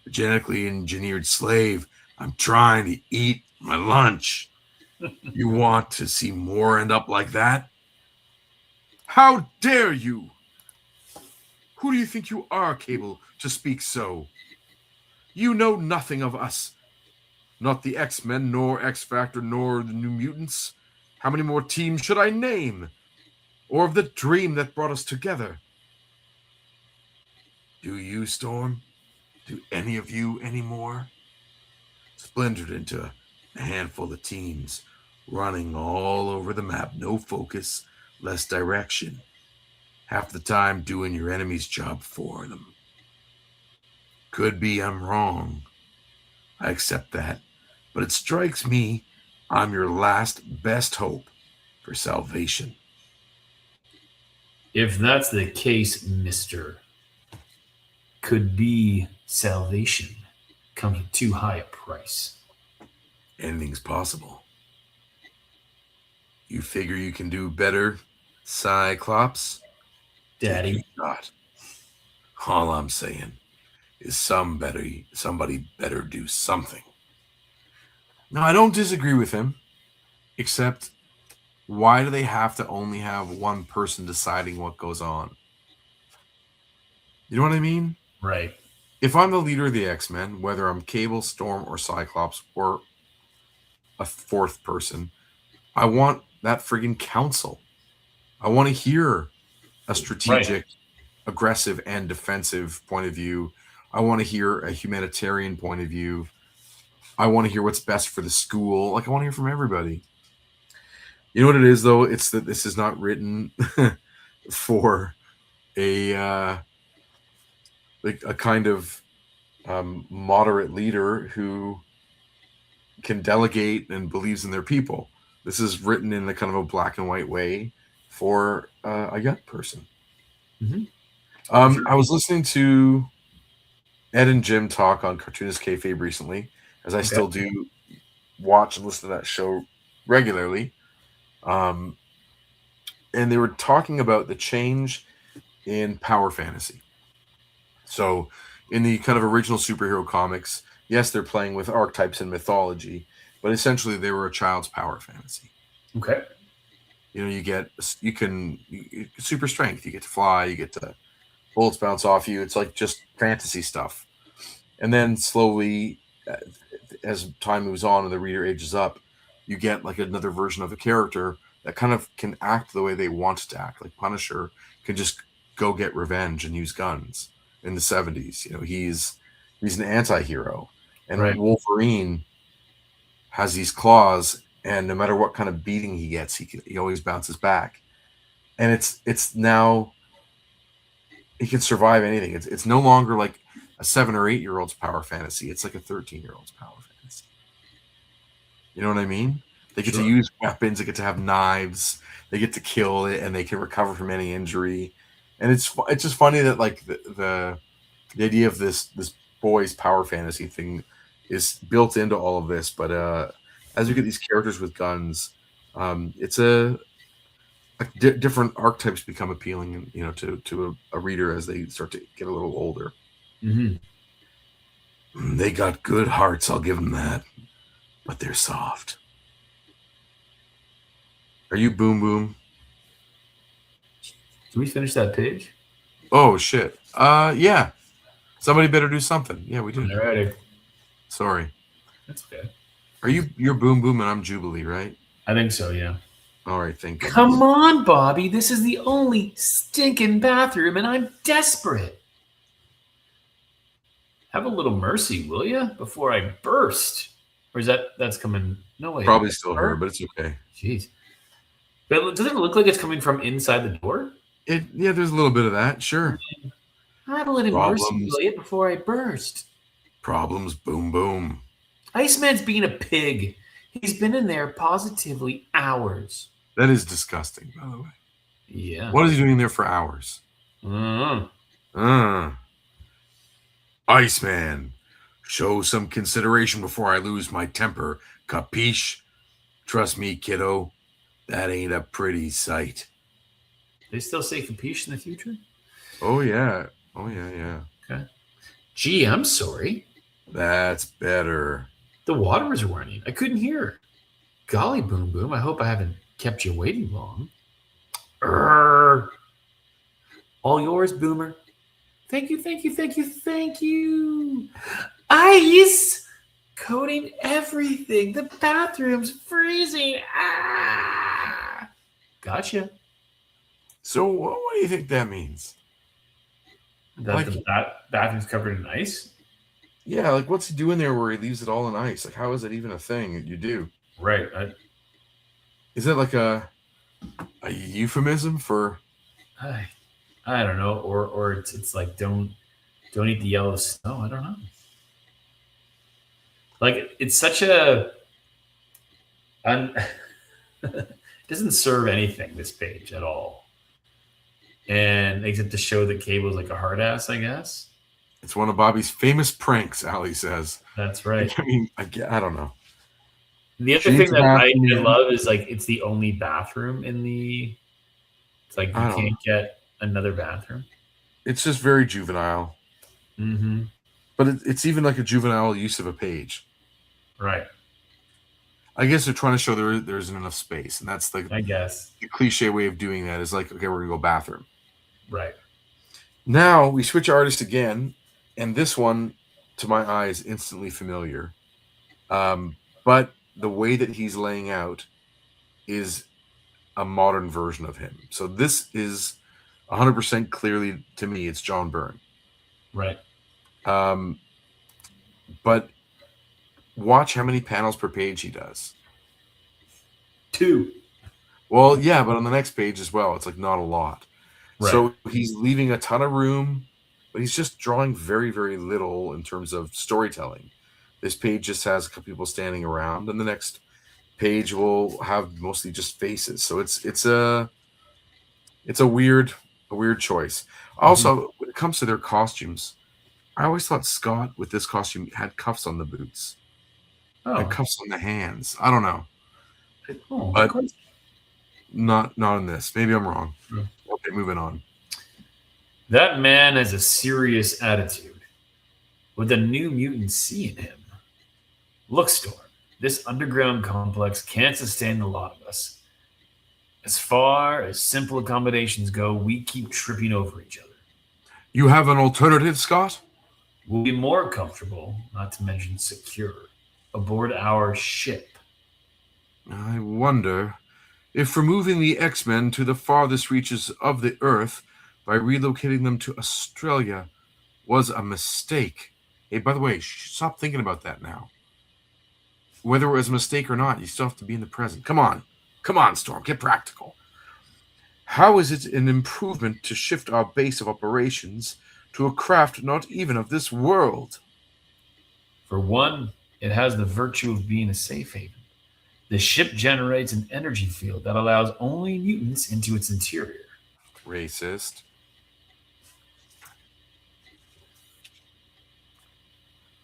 The genetically engineered slave, I'm trying to eat my lunch. You want to see more end up like that? How dare you? Who do you think you are, Cable, to speak so? You know nothing of us. Not the X-Men, nor X-Factor, nor the New Mutants. How many more teams should I name? Or of the dream that brought us together? Do you, Storm? Do any of you anymore? Splintered into a handful of teams, running all over the map. No focus, less direction. Half the time doing your enemy's job for them. Could be I'm wrong. I accept that. But it strikes me I'm your last best hope for salvation. If that's the case, mister, could be salvation comes at too high a price. Anything's possible. You figure you can do better, Cyclops? Daddy. Not. All I'm saying is somebody better do something. Now, I don't disagree with him, except why do they have to only have one person deciding what goes on? You know what I mean? Right. If I'm the leader of the X-Men, whether I'm Cable, Storm, or Cyclops, or a fourth person, I want that friggin' council. I want to hear a strategic, aggressive, and defensive point of view. I want to hear a humanitarian point of view. I want to hear what's best for the school. Like, I want to hear from everybody. You know what it is, though? It's that this is not written for a kind of moderate leader who can delegate and believes in their people. This is written in a kind of a black and white way for a young person. Mm-hmm. I was listening to Ed and Jim talk on Cartoonist Kayfabe recently, as I still do watch and listen to that show regularly. And they were talking about the change in power fantasy. So, in the kind of original superhero comics, yes, they're playing with archetypes and mythology, but essentially they were a child's power fantasy. Okay. You know, you can super strength. You get to fly. You get to bullets bounce off you. It's like just fantasy stuff. And then slowly, as time moves on and the reader ages up, you get like another version of a character that kind of can act the way they want to act. Like Punisher can just go get revenge and use guns. In the 70s, you know, he's an anti-hero, and Wolverine has these claws, and no matter what kind of beating he gets, he always bounces back. And it's now he can survive anything. It's no longer like a 7 or 8-year-old's power fantasy. It's like a 13-year-old's power fantasy. You know what I mean? They get to use weapons. They get to have knives. They get to kill it, and they can recover from any injury. And it's just funny that like the idea of this boys power fantasy thing is built into all of this. But as we get these characters with guns, it's different archetypes become appealing, you know, to a reader as they start to get a little older. Mm-hmm. They got good hearts, I'll give them that, but they're soft. Are you Boom Boom? Did we finish that page? Oh shit. Yeah. Somebody better do something. Yeah, we do. Alrighty. Sorry. That's okay. You're Boom Boom and I'm Jubilee, right? I think so, yeah. All right, thank you. Come on, Bobby. This is the only stinking bathroom, and I'm desperate. Have a little mercy, will you? Before I burst. Or is that's coming? No way. Probably still her, but it's okay. Jeez. But does it look like it's coming from inside the door? Yeah, there's a little bit of that, sure. Have a little mercy, will you, before I burst. Problems, boom, boom. Iceman's being a pig. He's been in there positively hours. That is disgusting, by the way. Yeah. What is he doing there for hours? Iceman, show some consideration before I lose my temper. Capiche? Trust me, kiddo. That ain't a pretty sight. They still say capiche in the future? Oh, yeah. Oh, yeah. Okay. Gee, I'm sorry. That's better. The water was running. I couldn't hear. Golly, Boom Boom. I hope I haven't kept you waiting long. All yours, Boomer. Thank you. Ice! Coating everything. The bathroom's freezing. Ah! Gotcha. So what do you think that means? That the bathroom's covered in ice? Yeah, like what's he doing there where he leaves it all in ice? Like how is that even a thing that you do? Right. Is that like a euphemism for? I don't know. Or it's like don't eat the yellow snow. I don't know. Like it's such a it doesn't serve anything, this page at all. And except to show that Cable's like a hard ass, I guess. It's one of Bobby's famous pranks, Ali says. That's right. I mean, I don't know. The other thing that I love is like it's the only bathroom in the. It's like you can't get another bathroom. It's just very juvenile. Mm-hmm. But it's even like a juvenile use of a page. Right. I guess they're trying to show there isn't enough space, and that's the cliche way of doing that is like, okay, we're gonna go bathroom. Right. Now we switch artists again, and this one, to my eyes, instantly familiar. But the way that he's laying out is a modern version of him. So this is 100% clearly, to me, it's John Byrne. Right. But watch how many panels per page he does. 2. Well, yeah, but on the next page as well, it's like not a lot. Right. So he's leaving a ton of room, but he's just drawing very, very little in terms of storytelling. This page just has a couple people standing around, and the next page will have mostly just faces. So it's a weird choice. Also, when it comes to their costumes, I always thought Scott with this costume had cuffs on the boots and cuffs on the hands. I don't know, but not in this. Maybe I'm wrong. Okay, moving on. That man has a serious attitude. With the New Mutant seeing him. Look, Storm, this underground complex can't sustain the lot of us. As far as simple accommodations go, we keep tripping over each other. You have an alternative, Scott? We'll be more comfortable, not to mention secure, aboard our ship. I wonder if removing the X-Men to the farthest reaches of the Earth by relocating them to Australia was a mistake. Hey, by the way, stop thinking about that now. Whether it was a mistake or not, you still have to be in the present. Come on, Storm, get practical. How is it an improvement to shift our base of operations to a craft not even of this world? For one, it has the virtue of being a safe haven. The ship generates an energy field that allows only mutants into its interior. Racist.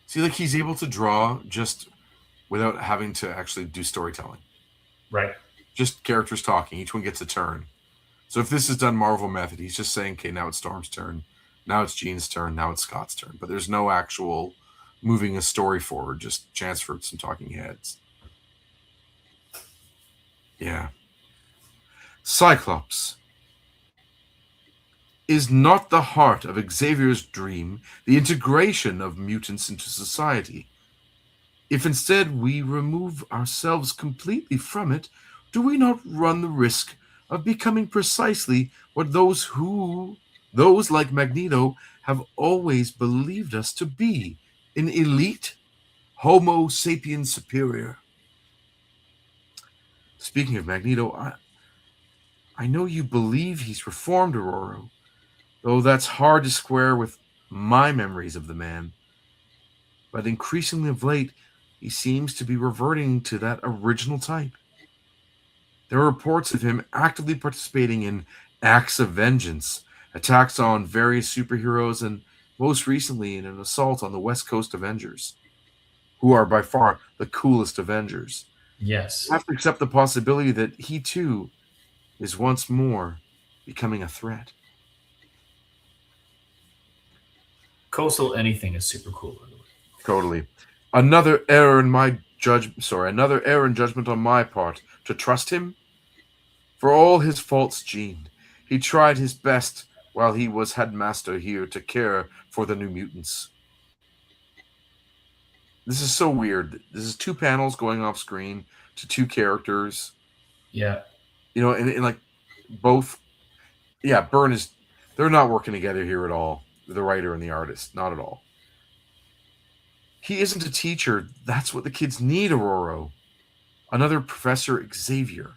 See, like he's able to draw just without having to actually do storytelling. Right. Just characters talking. Each one gets a turn. So if this is done Marvel method, he's just saying, okay, now it's Storm's turn. Now it's Jean's turn. Now it's Scott's turn. But there's no actual moving a story forward. Just chance for some talking heads. Yeah. Cyclops. Is not the heart of Xavier's dream the integration of mutants into society? If instead we remove ourselves completely from it, do we not run the risk of becoming precisely what those like Magneto have always believed us to be, an elite Homo sapiens superior? Speaking of Magneto, I know you believe he's reformed, Aurora, though that's hard to square with my memories of the man. But increasingly of late, he seems to be reverting to that original type. There are reports of him actively participating in acts of vengeance, attacks on various superheroes, and most recently in an assault on the West Coast Avengers, who are by far the coolest Avengers. Yes. You have to accept the possibility that he too is once more becoming a threat. Coastal anything is super cool, by the way. Totally. Another error in judgment on my part to trust him. For all his faults, Jean, he tried his best while he was headmaster here to care for the New Mutants. This is so weird. This is two panels going off screen to two characters. Yeah. You know, and like both, yeah, they're not working together here at all. The writer and the artist, not at all. He isn't a teacher. That's what the kids need, Aurora. Another Professor Xavier.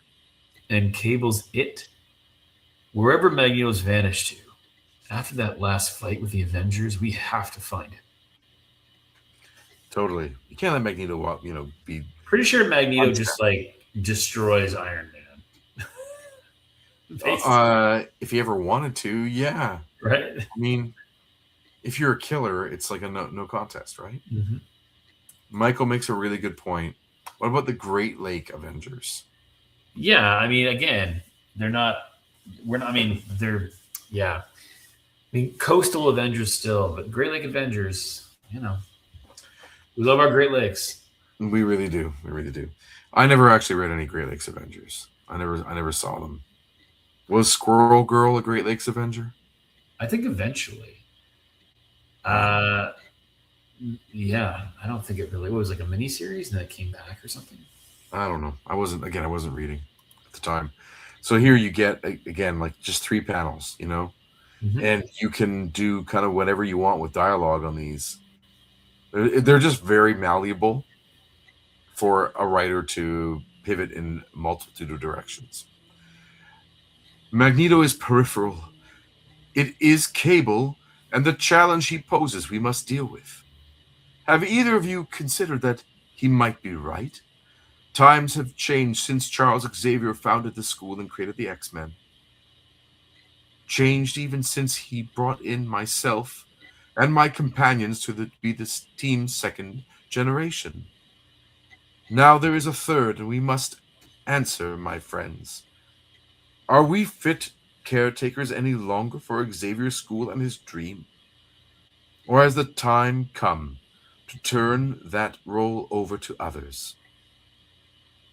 And Cable's it. Wherever Magneto's vanished to, after that last fight with the Avengers, we have to find him. Totally. You can't let Magneto, be... Pretty sure Magneto just, destroys Iron Man. If he ever wanted to, yeah. Right? I mean, if you're a killer, it's like a no contest, right? Mm-hmm. Michael makes a really good point. What about the Great Lake Avengers? Yeah, I mean, again, they're coastal Avengers still, but Great Lake Avengers, we love our Great Lakes. We really do. We really do. I never actually read any Great Lakes Avengers. I never saw them. Was Squirrel Girl a Great Lakes Avenger? I think eventually. Yeah, I don't think it really was like a miniseries and then it came back or something. I don't know. I wasn't reading at the time. So here you get, again, like just 3 panels, Mm-hmm. And you can do kind of whatever you want with dialogue on these. They're just very malleable for a writer to pivot in multitude of directions. Magneto is peripheral. It is Cable and the challenge he poses we must deal with. Have either of you considered that he might be right? Times have changed since Charles Xavier founded the school and created the X-Men. Changed even since he brought in myself and my companions to be this team's second generation. Now there is a third, and we must answer, my friends. Are we fit caretakers any longer for Xavier's school and his dream? Or has the time come to turn that role over to others?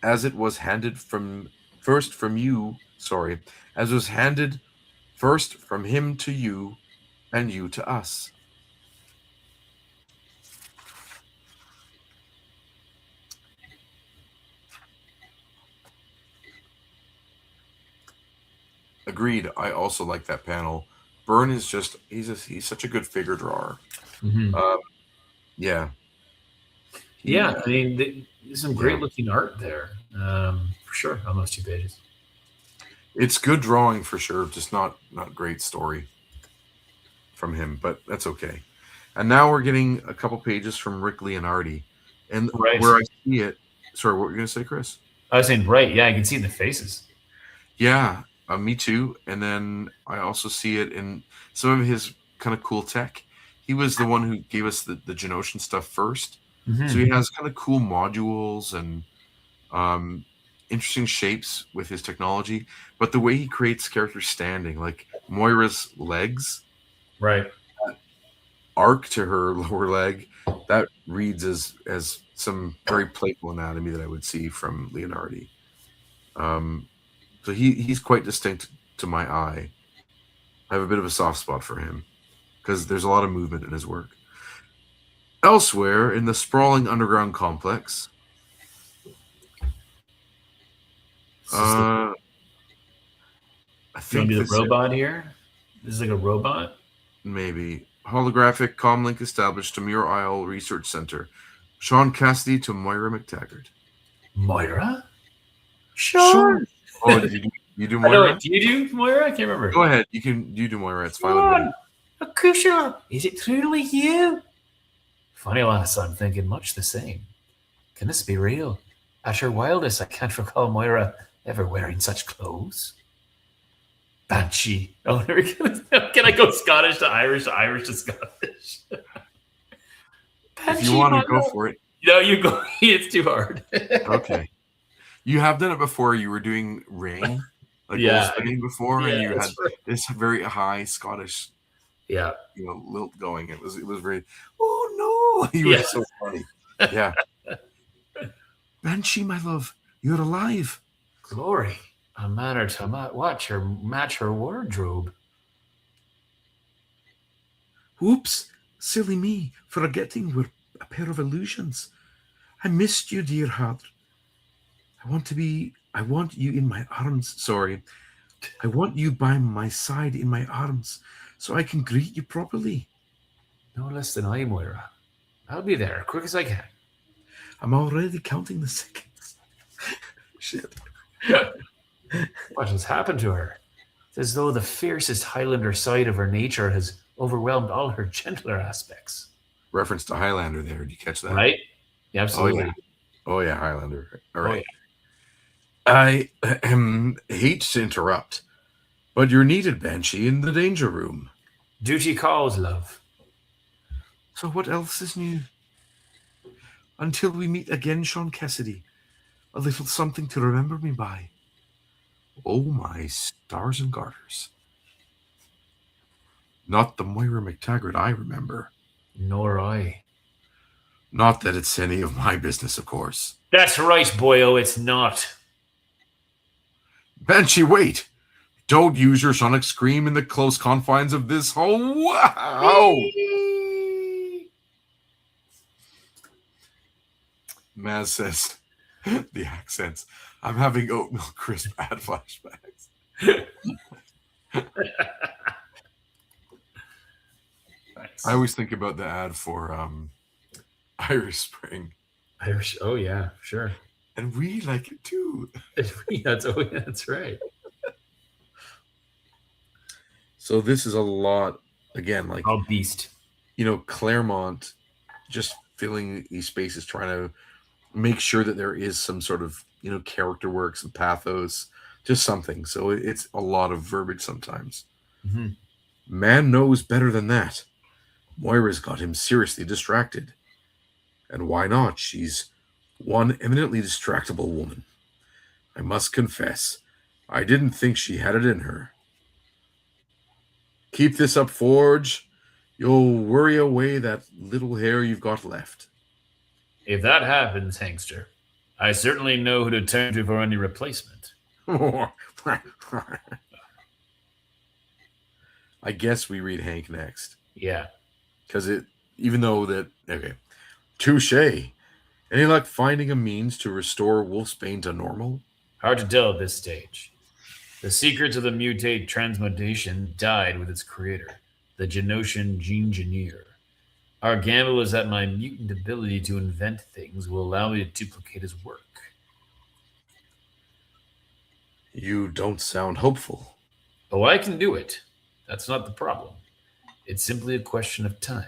As it was handed first from him to you and you to us. Agreed. I also like that panel. Byrne is just he's such a good figure drawer. Mm-hmm. Yeah. I mean, there's some great looking art there, for sure, on those 2 pages. It's good drawing for sure, just not great story from him, but that's okay. And now we're getting a couple pages from Rick Leonardi, and where I see it. Sorry, what were you gonna say, Chris? I was saying, right? Yeah, I can see it in the faces. Yeah, me too. And then I also see it in some of his kind of cool tech. He was the one who gave us the Genosian stuff first. Mm-hmm. So he has kind of cool modules and interesting shapes with his technology. But the way he creates characters standing, like Moira's legs, right, arc to her lower leg, that reads as some very playful anatomy that I would see from Leonardi. So he's quite distinct to my eye. I have a bit of a soft spot for him because there's a lot of movement in his work. Elsewhere in the sprawling underground complex, I think the robot here. This is like a robot. Maybe holographic comlink established to Muir Isle Research Center. Sean Cassidy to Moira McTaggart. Moira? Sure. Oh, you do Moira? Do you do Moira? I can't remember. Go ahead. You do Moira. It's fine with me. Akusha, is it truly you? Funny, lass, I'm thinking much the same. Can this be real? At her wildest, I can't recall Moira ever wearing such clothes. Banshee. Oh, can I go Scottish to Irish to Scottish? Banshee, if you want to go for it. No, you go. It's too hard. Okay. You have done it before. You were doing Rain, like spinning before, and you had this very high Scottish, lilt going. It was very. Oh no! You were so funny. Yeah. Banshee, my love, you're alive. Glory, a manner to match her wardrobe. Oops, silly me, forgetting we're a pair of illusions. I missed you, dear heart. I want you in my arms. Sorry. I want you by my side in my arms so I can greet you properly. No less than I, Moira. I'll be there, quick as I can. I'm already counting the seconds. Shit. What has happened to her? It's as though the fiercest Highlander side of her nature has overwhelmed all her gentler aspects. Reference to Highlander there. Did you catch that? Right? Yeah, absolutely. Oh, yeah, Highlander. All right. I hate to interrupt, but you're needed, Banshee, in the danger room. Duty calls, love. So what else is new? Until we meet again, Sean Cassidy, a little something to remember me by. Oh, my stars and garters. Not the Moira McTaggart I remember. Nor I. Not that it's any of my business, of course. That's right, boyo, it's not. Banshee, wait! Don't use your sonic scream in the close confines of this home. Wow! Maz says, the accents. I'm having oatmeal crisp ad flashbacks. Nice. I always think about the ad for Irish Spring. Irish, oh yeah, sure. And we like it too. That's right. So this is a lot, again, like all beast. Claremont just filling these spaces, trying to make sure that there is some sort of character work, some pathos, just something. So it's a lot of verbiage sometimes. Mm-hmm. Man knows better than that. Moira's got him seriously distracted. And why not? She's one eminently distractible woman. I must confess, I didn't think she had it in her. Keep this up, Forge. You'll worry away that little hair you've got left. If that happens, Hangster, I certainly know who to turn to for any replacement. I guess we read Hank next. Yeah. Because even though that, okay. Touche. Any luck finding a means to restore Wolfsbane to normal? Hard to tell at this stage. The secrets of the mutate transmutation died with its creator, the Genosian Gene Engineer. Our gamble is that my mutant ability to invent things will allow me to duplicate his work. You don't sound hopeful. Oh, I can do it. That's not the problem. It's simply a question of time.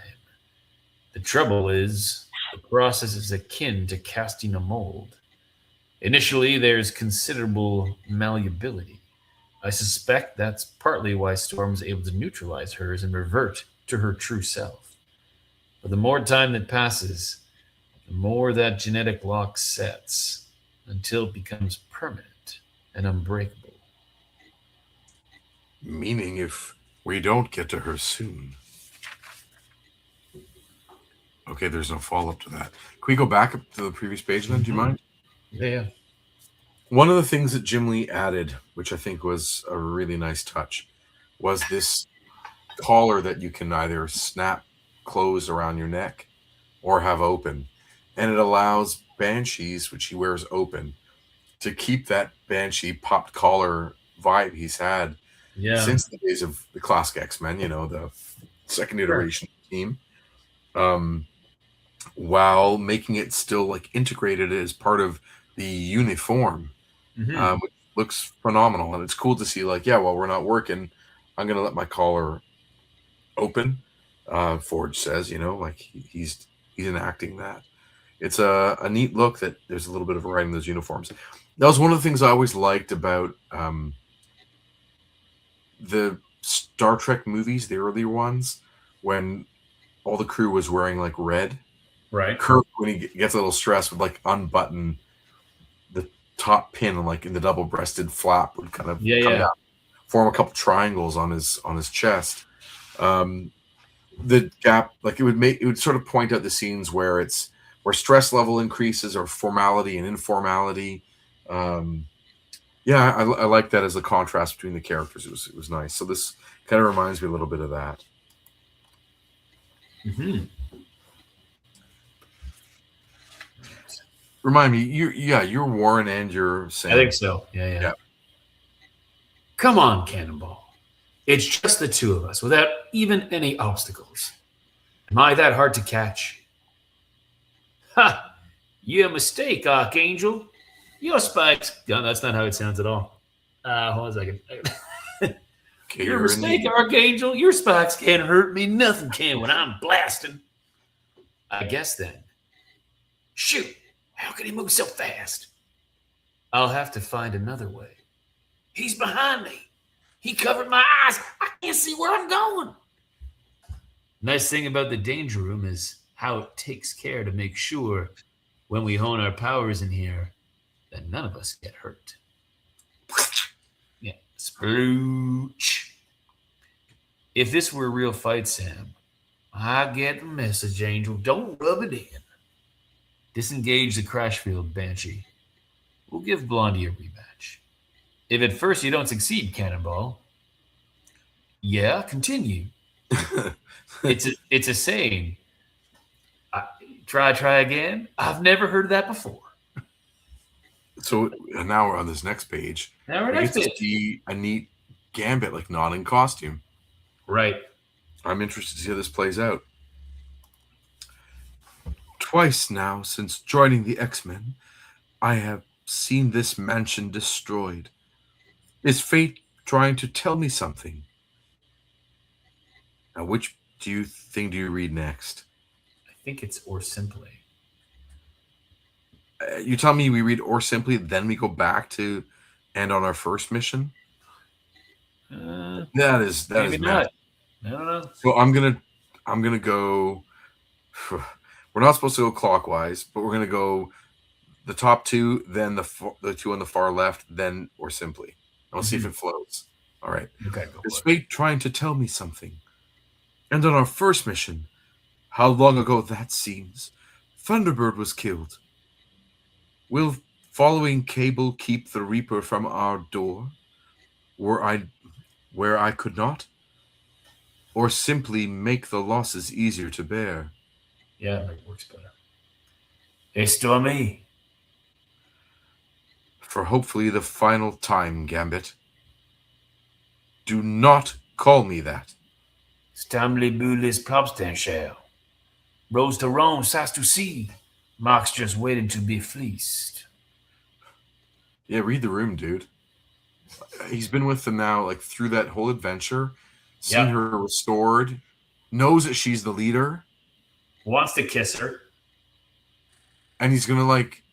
The trouble is, the process is akin to casting a mold. Initially, there's considerable malleability. I suspect that's partly why Storm's able to neutralize hers and revert to her true self. But the more time that passes, the more that genetic lock sets, until it becomes permanent and unbreakable. Meaning if we don't get to her soon. Okay, there's no follow-up to that. Can we go back up to the previous page then? Do you mind? Yeah. One of the things that Jim Lee added, which I think was a really nice touch, was this collar that you can either snap closed around your neck or have open. And it allows Banshees, which he wears open, to keep that Banshee popped collar vibe he's had since the days of the classic X-Men, the second iteration team. While making it still like integrated as part of the uniform, which looks phenomenal. And it's cool to see while we're not working, I'm going to let my collar open. Forge says, he's enacting that. It's a neat look that there's a little bit of variety in those uniforms. That was one of the things I always liked about the Star Trek movies, the earlier ones, when all the crew was wearing like red. Right. Kirk, when he gets a little stressed, would unbutton the top pin and in the double-breasted flap would kind of come down, form a couple triangles on his chest. The gap, it would sort of point out the scenes where stress level increases or formality and informality. I like that as a contrast between the characters. It was nice. So this kind of reminds me a little bit of that. Mm-hmm. Remind me, you're Warren and you're Sam. I think so. Yeah. Come on, Cannonball. It's just the two of us without even any obstacles. Am I that hard to catch? Ha! You're a mistake, Archangel. Your spikes. No, that's not how it sounds at all. Hold on a second. Okay, you're a mistake, Archangel. Your spikes can't hurt me. Nothing can when I'm blasting. I guess then. Shoot. How can he move so fast? I'll have to find another way. He's behind me. He covered my eyes. I can't see where I'm going. Nice thing about the danger room is how it takes care to make sure when we hone our powers in here that none of us get hurt. Yeah, splooch. If this were a real fight, Sam, I get the message, Angel. Don't rub it in. Disengage the crash field, Banshee. We'll give Blondie a rematch. If at first you don't succeed, Cannonball, continue. It's a saying. Try again. I've never heard of that before. So now we're on this next page. Now we're next page. See a neat Gambit, not in costume. Right. I'm interested to see how this plays out. Twice now since joining the X-Men, I have seen this mansion destroyed. Is fate trying to tell me something? Now, which thing do you read next? I think it's or simply. You tell me we read or simply, then we go back to end on our first mission. That is Maybe mad. not. I don't know. So I'm gonna go. We're not supposed to go clockwise, but we're gonna go the top two, then the two on the far left, then or simply. I'll see if it flows. All right. Okay, go Is for it. fate trying to tell me something? And on our first mission, how long ago that seems, Thunderbird was killed. Will following cable keep the Reaper from our door, where I could not, or simply make the losses easier to bear? Yeah, it works better. Hey, Stormy. For hopefully the final time, Gambit. Do not call me that. Stamley Bulis Plobstanshell. Rose to Rome, sass to see. Mark's just waiting to be fleeced. Yeah, read the room, dude. He's been with them now, like through that whole adventure, seen her restored, knows that she's the leader, wants to kiss her, and he's gonna like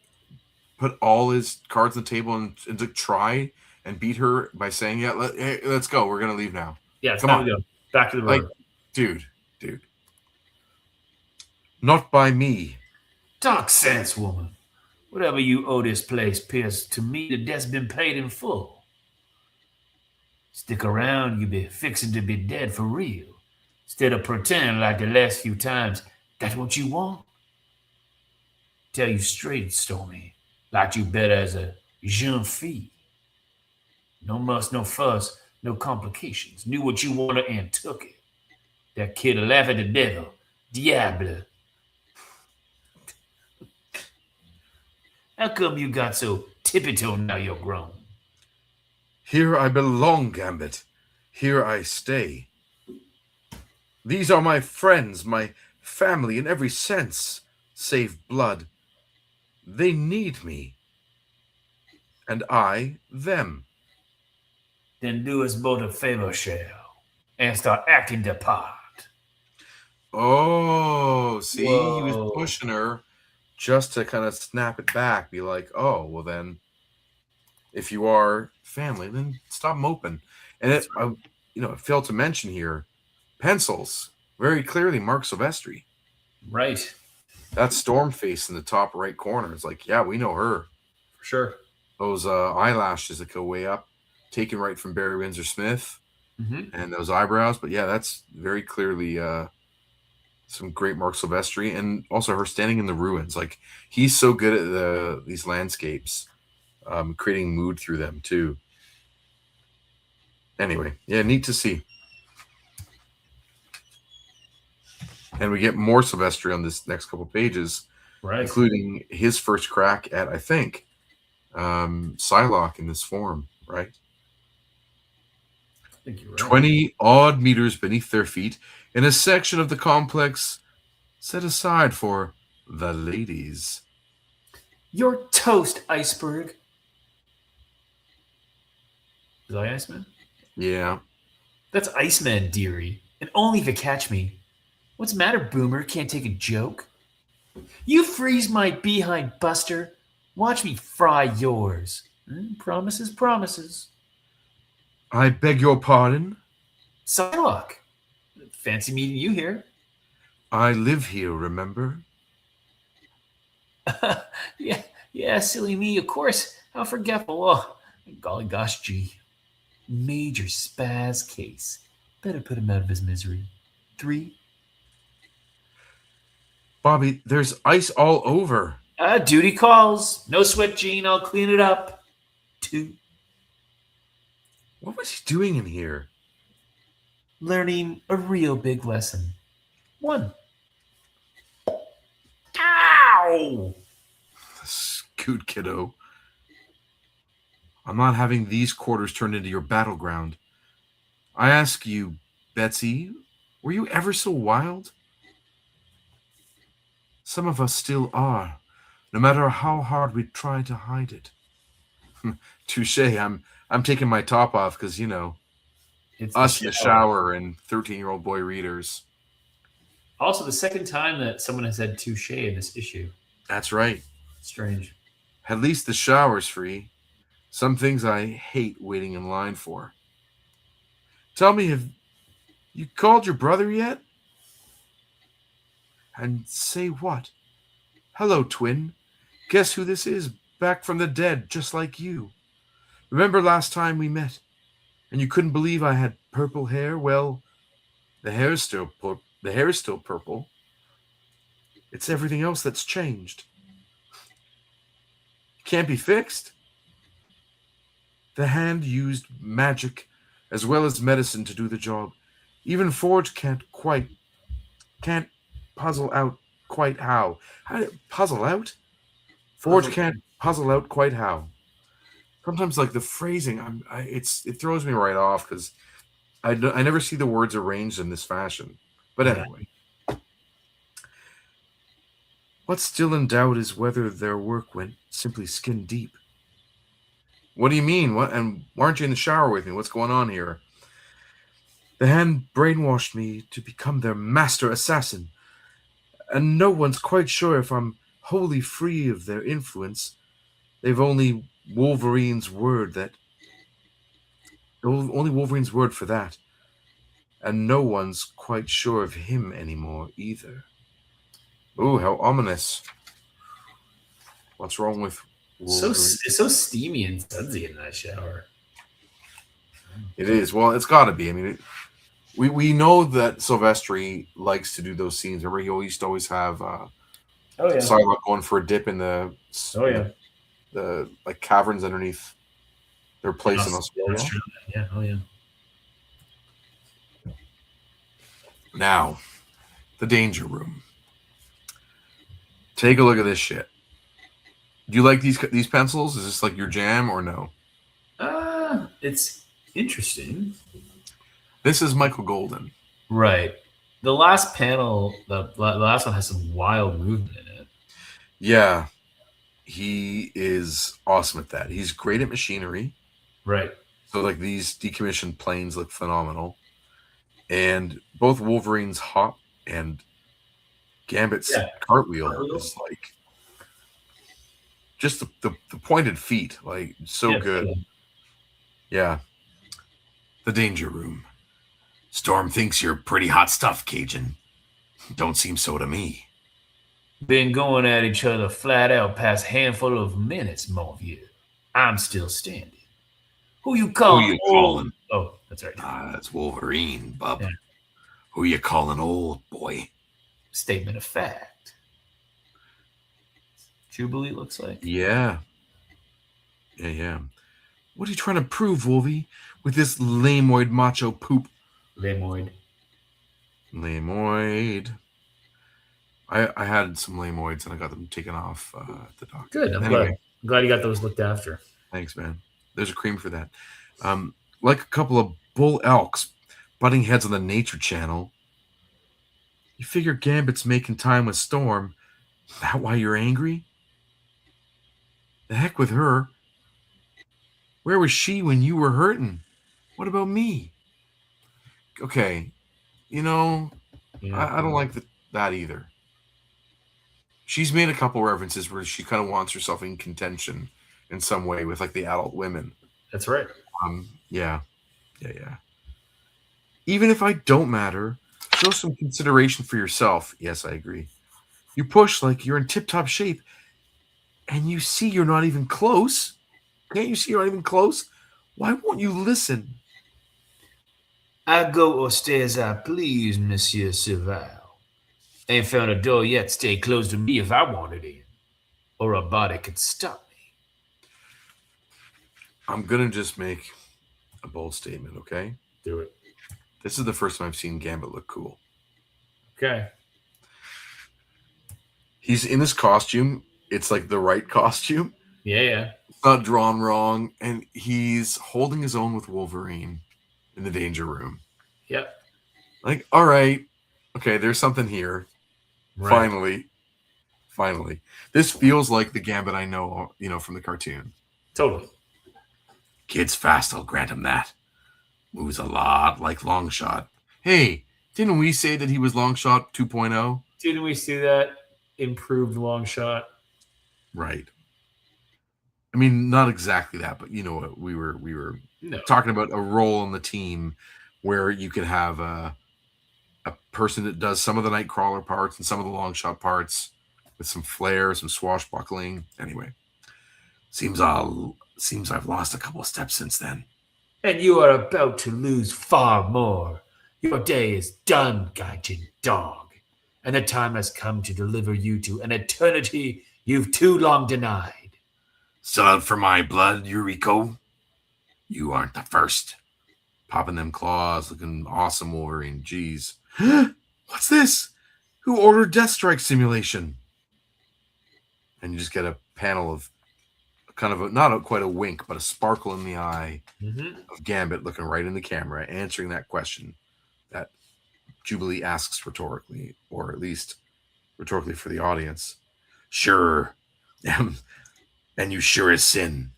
put all his cards on the table and to try and beat her by saying, "Yeah, let's go. We're gonna leave now." Yeah, it's come time on, to go back to the road. Like, dude, not by me. Talk sense, woman. Whatever you owe this place appears to me the debt's been paid in full. Stick around, you be fixing to be dead for real. Instead of pretending like the last few times that's what you want. Tell you straight, Stormy, like you better as a jeune fille. No muss, no fuss, no complications. Knew what you wanted and took it. That kid'll laugh at the devil. Diable. How come you got so tippy-toe now you're grown? Here I belong, Gambit. Here I stay. These are my friends, my family in every sense, save blood. They need me. And I, them. Then do us both a favor, Shell, and start acting the part. Oh, see, Whoa. he was pushing her just to kind of snap it back, be like, oh, well then, if you are family, then stop moping. And it, I failed to mention here, pencils, very clearly Mark Silvestri. Right. That storm face in the top right corner. It's like, yeah, we know her. For sure. Those eyelashes that go way up, taken right from Barry Windsor Smith, and those eyebrows. But yeah, that's very clearly some great Mark Silvestri, and also her standing in the ruins. Like, he's so good at these landscapes, creating mood through them too. Anyway, yeah, neat to see. And we get more Silvestri on this next couple pages, right, including his first crack at, I think, Psylocke in this form, right? I think you're right. 20 odd meters beneath their feet, in a section of the complex set aside for the ladies. You're toast, Iceberg. Is that Iceman? Yeah. That's Iceman, dearie. And only if you catch me. What's the matter, Boomer? Can't take a joke? You freeze my behind, Buster. Watch me fry yours. Promises, promises. I beg your pardon? Psylocke. Fancy meeting you here. I live here, remember? Yeah, silly me, of course. How forgetful. Oh, golly gosh, gee. Major spaz case. Better put him out of his misery. 3. Bobby, there's ice all over. Duty calls. No sweat, Gene. I'll clean it up. 2. What was he doing in here? Learning a real big lesson. 1. Ow! Scoot, kiddo. I'm not having these quarters turned into your battleground. I ask you, Betsy, were you ever so wild? Some of us still are, no matter how hard we try to hide it. Touche. I'm taking my top off because, it's us in the shower and 13-year-old boy readers. Also, the second time that someone has said touche in this issue. That's right. Strange. At least the shower's free. Some things I hate waiting in line for. Tell me, have you called your brother yet? And say what? Hello, twin. Guess who this is? Back from the dead, just like you. Remember last time we met, and you couldn't believe I had purple hair? Well, the hair is still purple. It's everything else that's changed. Can't be fixed. The hand used magic as well as medicine to do the job. Even Forge can't puzzle out quite how. How did puzzle out? Forge can't puzzle out quite how. Sometimes, like the phrasing, it throws me right off because I never see the words arranged in this fashion. But anyway, what's still in doubt is whether their work went simply skin deep. What do you mean? What? And why aren't you in the shower with me? What's going on here? The hand brainwashed me to become their master assassin, and no one's quite sure if I'm wholly free of their influence. They've only Wolverine's word for that, and no one's quite sure of him anymore either. Ooh, how ominous! What's wrong with Wolverine? It's so steamy and sudsy in that shower. It is. Well, it's got to be. I mean, we know that Silvestri likes to do those scenes. Remember, he used to always have Psylocke going for a dip in the the like caverns underneath their place in Australia. Yeah. Oh yeah. Now, the Danger Room. Take a look at this shit. Do you like these pencils? Is this like your jam or no? It's interesting. This is Michael Golden. Right. The last panel, the last one has some wild movement in it. Yeah. He is awesome at that. He's great at machinery. Right. So like these decommissioned planes look phenomenal. And both Wolverine's hop and Gambit's cartwheel is like just the pointed feet, like so good. Cool. Yeah. The Danger Room. Storm thinks you're pretty hot stuff, Cajun. Don't seem so to me. Been going at each other flat out past handful of minutes, mon vieux. I'm still standing. Who you calling? Oh, that's right. That's Wolverine, bub. Yeah. Who you calling old, boy? Statement of fact. Jubilee looks like. Yeah. Yeah. What are you trying to prove, Wolvie, with this lamoid macho poop? Lamoid. I had some lamoids and I got them taken off at the doctor. Good. I'm glad you got those looked after. Thanks, man. There's a cream for that. Like a couple of bull elks butting heads on the Nature Channel. You figure Gambit's making time with Storm. Is that why you're angry? The heck with her. Where was she when you were hurting? What about me? Okay, I don't like that either. She's made a couple references where she kind of wants herself in contention in some way with like the adult women. That's right. Yeah. Even if I don't matter, show some consideration for yourself. Yes, I agree. You push like you're in tip-top shape, and you see you're not even close. Can't you see you're not even close? Why won't you listen? I go or stay as I please, Monsieur Serval. Ain't found a door yet stay closed to me if I wanted in. Or a body could stop me. I'm going to just make a bold statement, okay? Do it. This is the first time I've seen Gambit look cool. Okay. He's in his costume. It's like the right costume. Yeah. It's not drawn wrong. And he's holding his own with Wolverine in the Danger Room. Yep. Like, all right. Okay, there's something here. Right. Finally. This feels like the Gambit I know, from the cartoon. Totally. Kid's fast, I'll grant him that. Moves a lot like Longshot. Hey, Didn't we say that he was long shot 2.0? Didn't we see that improved long shot? Right. I mean, not exactly that, but you know what? We were No. talking about a role on the team where you could have a person that does some of the Nightcrawler parts and some of the long shot parts with some flair, some swashbuckling. Anyway, seems I've lost a couple of steps since then. And you are about to lose far more. Your day is done, Gaijin dog, and the time has come to deliver you to an eternity you've too long denied. Still out for my blood, Yuriko? You aren't the first. Popping them claws, looking awesome, Wolverine. Jeez. What's this? Who ordered Death Strike simulation? And you just get a panel of kind of not quite a wink, but a sparkle in the eye of Gambit looking right in the camera, answering that question that Jubilee asks rhetorically, or at least rhetorically for the audience. Sure. And you sure as sin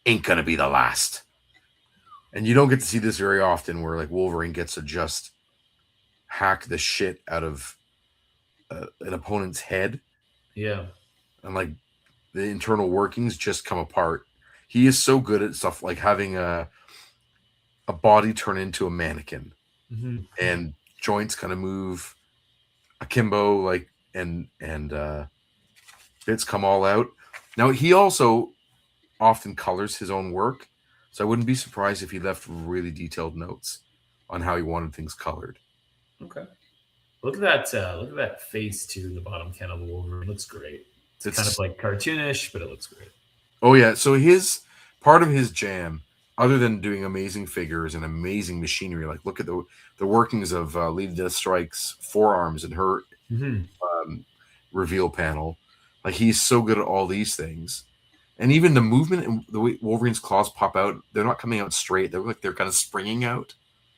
ain't gonna be the last. And you don't get to see this very often where like Wolverine gets to just hack the shit out of an opponent's head. Yeah. And like the internal workings just come apart. He is so good at stuff like having a body turn into a mannequin and joints kind of move akimbo, like and bits come all out. Now he also often colors his own work, so I wouldn't be surprised if he left really detailed notes on how he wanted things colored. Okay. Look at that face too. The bottom can of the Wolverine looks great. It's kind of like cartoonish, but it looks great. Oh yeah, so his part of his jam, other than doing amazing figures and amazing machinery, like look at the workings of Lady Deathstrike's forearms and her reveal panel. Like he's so good at all these things, and even the movement and the way Wolverine's claws pop out, they're not coming out straight. They're like they're kind of springing out.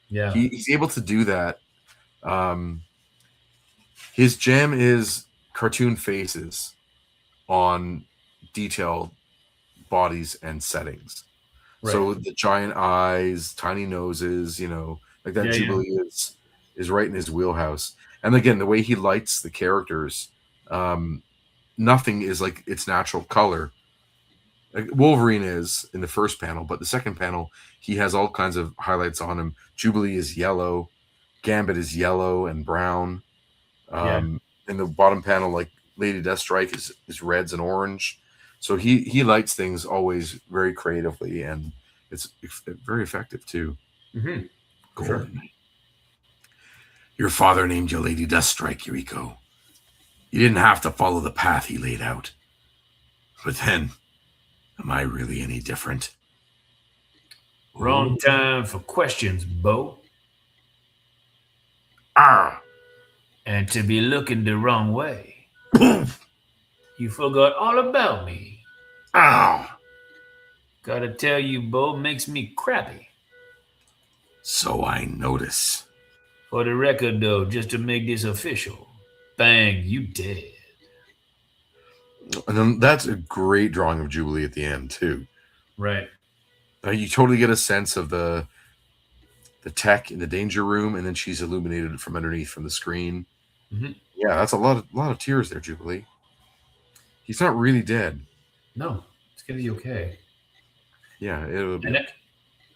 Yeah, he's able to do that. His jam is cartoon faces on detailed bodies and settings. Right. So the giant eyes, tiny noses, you know, like that Jubilee is right in his wheelhouse. And again, the way he lights the characters, nothing is like its natural color. Like Wolverine is in the first panel, but the second panel, he has all kinds of highlights on him. Jubilee is yellow, Gambit is yellow and brown. In the bottom panel, like Lady Deathstrike is reds and orange. So he lights things always very creatively, and it's very effective too. Mm-hmm. Sure. Your father named you Lady Deathstrike, Yuriko. You didn't have to follow the path he laid out. But then, am I really any different? Wrong time for questions, Bo. And to be looking the wrong way. You forgot all about me. Ow! Gotta tell you, Bo, makes me crappy. So I notice. For the record, though, just to make this official, bang, you dead. And then that's a great drawing of Jubilee at the end, too. Right. You totally get a sense of the tech in the danger room, and then she's illuminated from underneath from the screen. Mm-hmm. Yeah, that's a lot of tears there, Jubilee. He's not really dead. No, it's gonna be okay. Yeah, it'll be.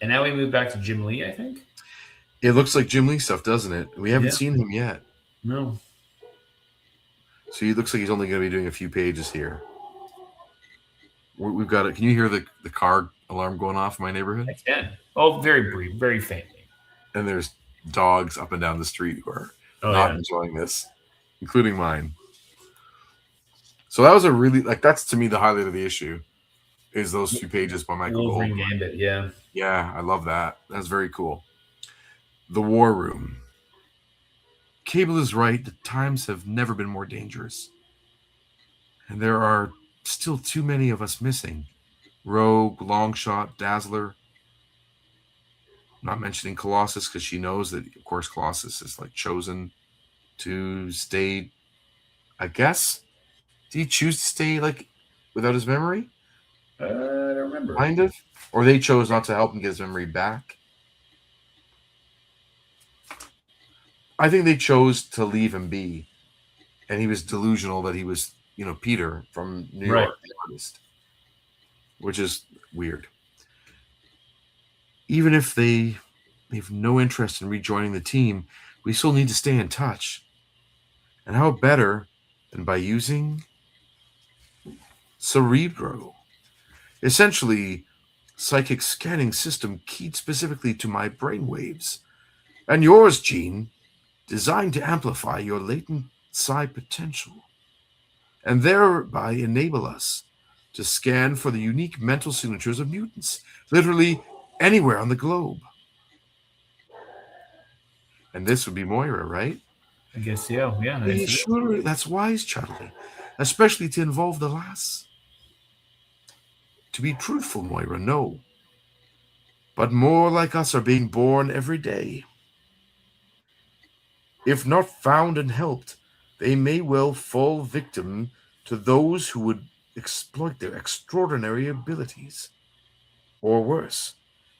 And now we move back to Jim Lee, I think. It looks like Jim Lee stuff, doesn't it? We haven't seen him yet. No. So he looks like he's only going to be doing a few pages here. We've got it. Can you hear the car alarm going off in my neighborhood? I can. Oh, very brief, very faintly. And there's dogs up and down the street who are not enjoying this, including mine. So that was a really, like, that's to me the highlight of the issue, is those few pages by Michael Gold. Gambit, yeah. Yeah, I love that. That's very cool. The War Room. Cable is right. The times have never been more dangerous. And there are still too many of us missing. Rogue, Longshot, Dazzler. Not mentioning Colossus because she knows that, of course, Colossus is like chosen to stay, I guess. Did he choose to stay like without his memory? I don't remember. Kind of. Or they chose not to help him get his memory back. I think they chose to leave him be, and he was delusional that he was, Peter from New Right. York, the artist, which is weird. Even if they have no interest in rejoining the team, we still need to stay in touch. And how better than by using Cerebro? Essentially, psychic scanning system keyed specifically to my brainwaves. And yours, Gene, designed to amplify your latent psi potential, and thereby enable us to scan for the unique mental signatures of mutants, literally anywhere on the globe. And this would be Moira, right? I guess, yeah. Are you sure that's wise, Charlie? Especially to involve the lass? To be truthful, Moira, no. But more like us are being born every day. If not found and helped, they may well fall victim to those who would exploit their extraordinary abilities. Or worse,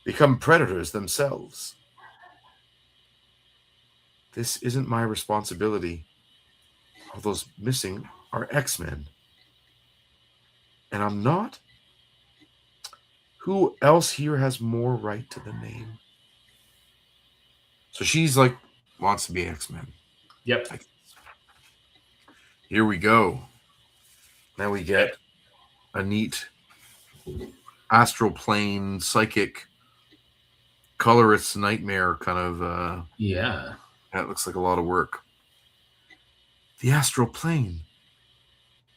become predators themselves. This isn't my responsibility. All those missing are X-Men. And I'm not? Who else here has more right to the name? So she's like, wants to be X-Men. Yep. Here we go. Now we get a neat astral plane, psychic, colorist nightmare kind of. Yeah. That looks like a lot of work. The astral plane.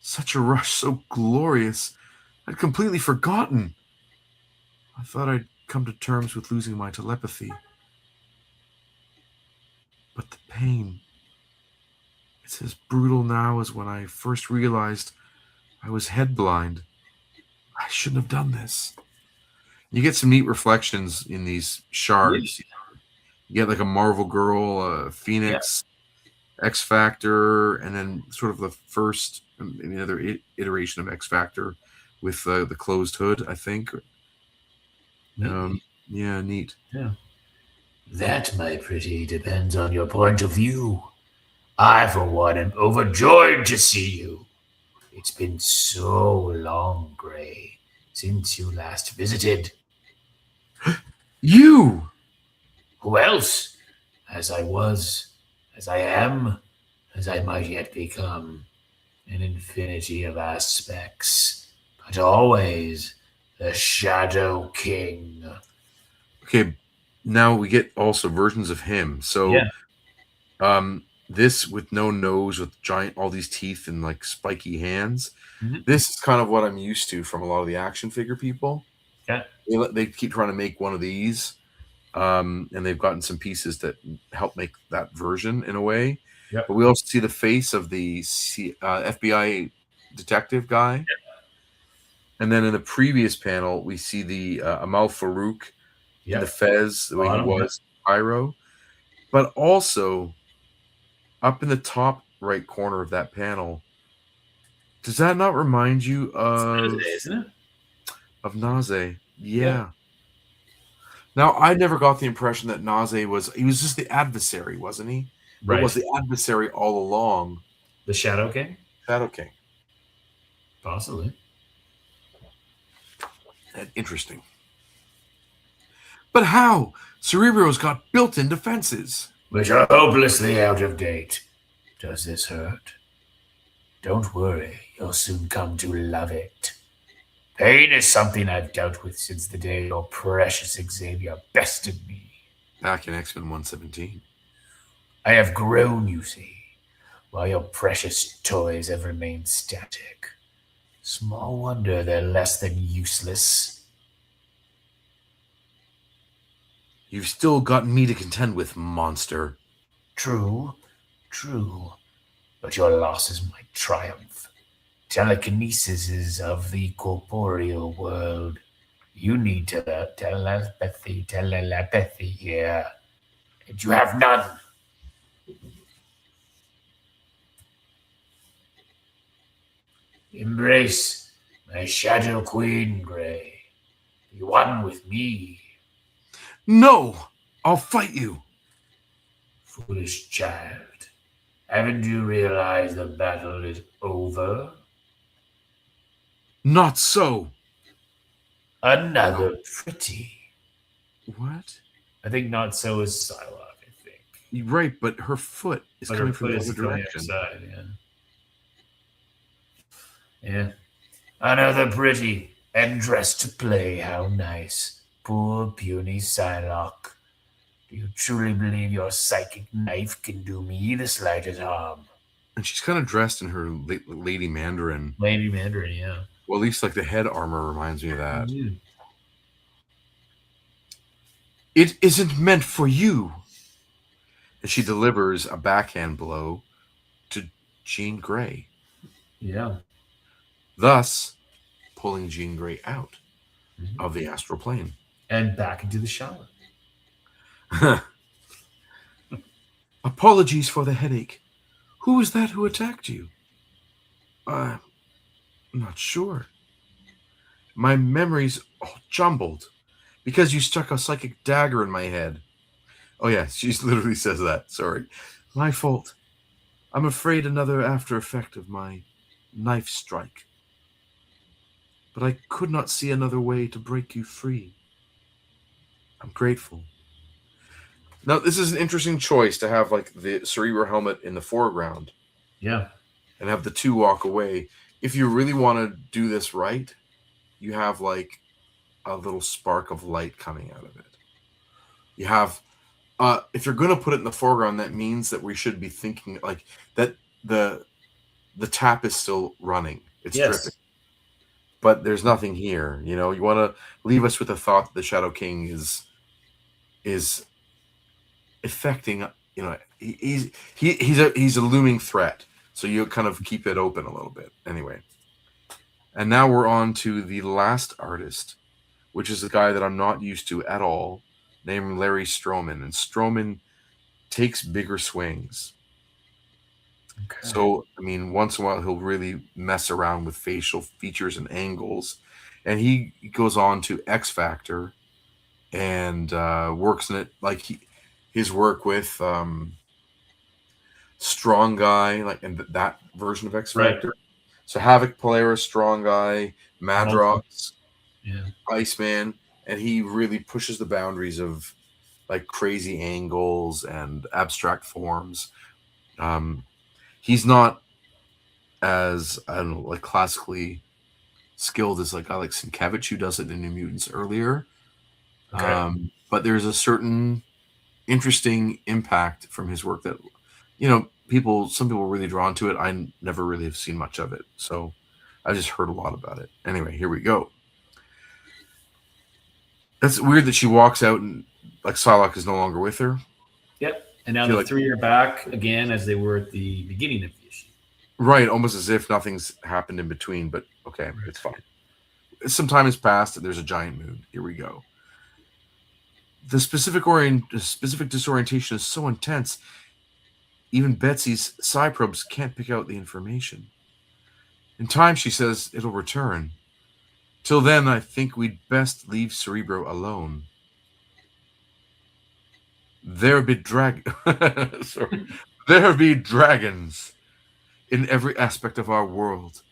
Such a rush, so glorious. I'd completely forgotten. I thought I'd come to terms with losing my telepathy. But the pain. It's as brutal now as when I first realized I was head blind. I shouldn't have done this. You get some neat reflections in these shards. Yeah. You get like a Marvel Girl, Phoenix, X Factor, and then sort of the first, maybe another iteration of X Factor with the closed hood, I think. Yeah, neat. Yeah. That, my pretty, depends on your point of view. I, for one, am overjoyed to see you. It's been so long, Gray, since you last visited. You! Who else? As I was, as I am, as I might yet become. An infinity of aspects, but always the Shadow King. Okay, now we get also versions of him. So, this with no nose, with all these teeth and like spiky hands. Mm-hmm. This is kind of what I'm used to from a lot of the action figure people. Yeah. They keep trying to make one of these, and they've gotten some pieces that help make that version in a way. Yep. But we also see the face of the FBI detective guy. Yep. And then in the previous panel, we see the Amal Farouk in the Fez, the way he was, Pyro. But also, up in the top right corner of that panel, does that not remind you of Naze, isn't it? Of Naze? Yeah. Now, I never got the impression that Naze was just the adversary, wasn't he? Right. Or was the adversary all along the Shadow King? Shadow King. Possibly. Interesting. But how? Cerebro's got built-in defenses. Which are hopelessly out of date. Does this hurt? Don't worry, you'll soon come to love it. Pain is something I've dealt with since the day your precious Xavier bested me. Back in X-Men 117. I have grown, you see, while your precious toys have remained static. Small wonder they're less than useless. You've still got me to contend with, monster. True. But your loss is my triumph. Telekinesis is of the corporeal world. You need telepathy here. And you have none. Embrace my Shadow Queen, Gray. Be one with me. No! I'll fight you. Foolish child. Haven't you realized the battle is over? Not so. Another pretty. What? I think not so is Psylocke, I think. You're right, but her foot is But coming her from foot the is other coming direction. outside, yeah. Yeah. Another pretty. And dressed to play, how nice. Poor puny Psylocke. Do you truly believe your psychic knife can do me the slightest harm? And she's kind of dressed in her Lady Mandarin. Lady Mandarin, yeah. Well, at least like the head armor reminds me of that. Mm-hmm. It isn't meant for you. And she delivers a backhand blow to Jean Grey, Yeah. thus pulling Jean Grey out of the astral plane. And back into the shower. Apologies for the headache. Who was that who attacked you? I'm not sure. My memory's all jumbled because you stuck a psychic dagger in my head. Oh, yeah, she literally says that. Sorry. My fault. I'm afraid another after effect of my knife strike. But I could not see another way to break you free. I'm grateful. Now, this is an interesting choice to have like the Cerebro helmet in the foreground. Yeah. And have the two walk away. If you really want to do this right, you have like a little spark of light coming out of it. You have, if you're going to put it in the foreground, that means that we should be thinking like that the tap is still running. It's dripping. But there's nothing here. You know, you want to leave us with the thought that the Shadow King is affecting, you know, he's a looming threat. So you kind of keep it open a little bit. Anyway. And now we're on to the last artist, which is a guy that I'm not used to at all, named Larry Stroman. And Stroman takes bigger swings. Okay. So, I mean, once in a while, he'll really mess around with facial features and angles. And he goes on to X Factor and works in it like his work with Strong Guy, like in that version of X Factor. Right. So Havoc, Polaris, Strong Guy, Madrox, Iceman, and he really pushes the boundaries of like crazy angles and abstract forms. He's not as, I don't know, like classically skilled as like Alex Sienkiewicz, who does it in New Mutants earlier. Okay. But there's a certain interesting impact from his work that, you know, some people are really drawn to it. I never really have seen much of it. So I just heard a lot about it. Anyway, here we go. That's weird that she walks out and like Psylocke is no longer with her. Yep. And now the three are back again as they were at the beginning of the issue. Right. Almost as if nothing's happened in between, but okay, it's fine. Some time has passed and there's a giant moon. Here we go. The specific disorientation is so intense, even Betsy's psi probes can't pick out the information. In time, she says it'll return. Till then, I think we'd best leave Cerebro alone. There be dragons in every aspect of our world.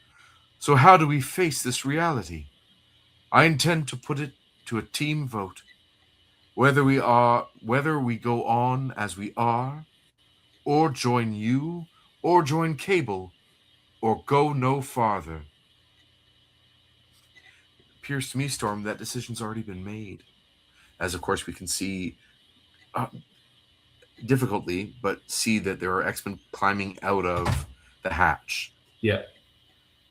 So how do we face this reality? I intend to put it to a team vote. Whether we go on as we are, or join you, or join Cable, or go no farther. It appears to me, Storm, that decision's already been made. As, of course, we can see difficultly, but see that there are X-Men climbing out of the hatch. Yeah.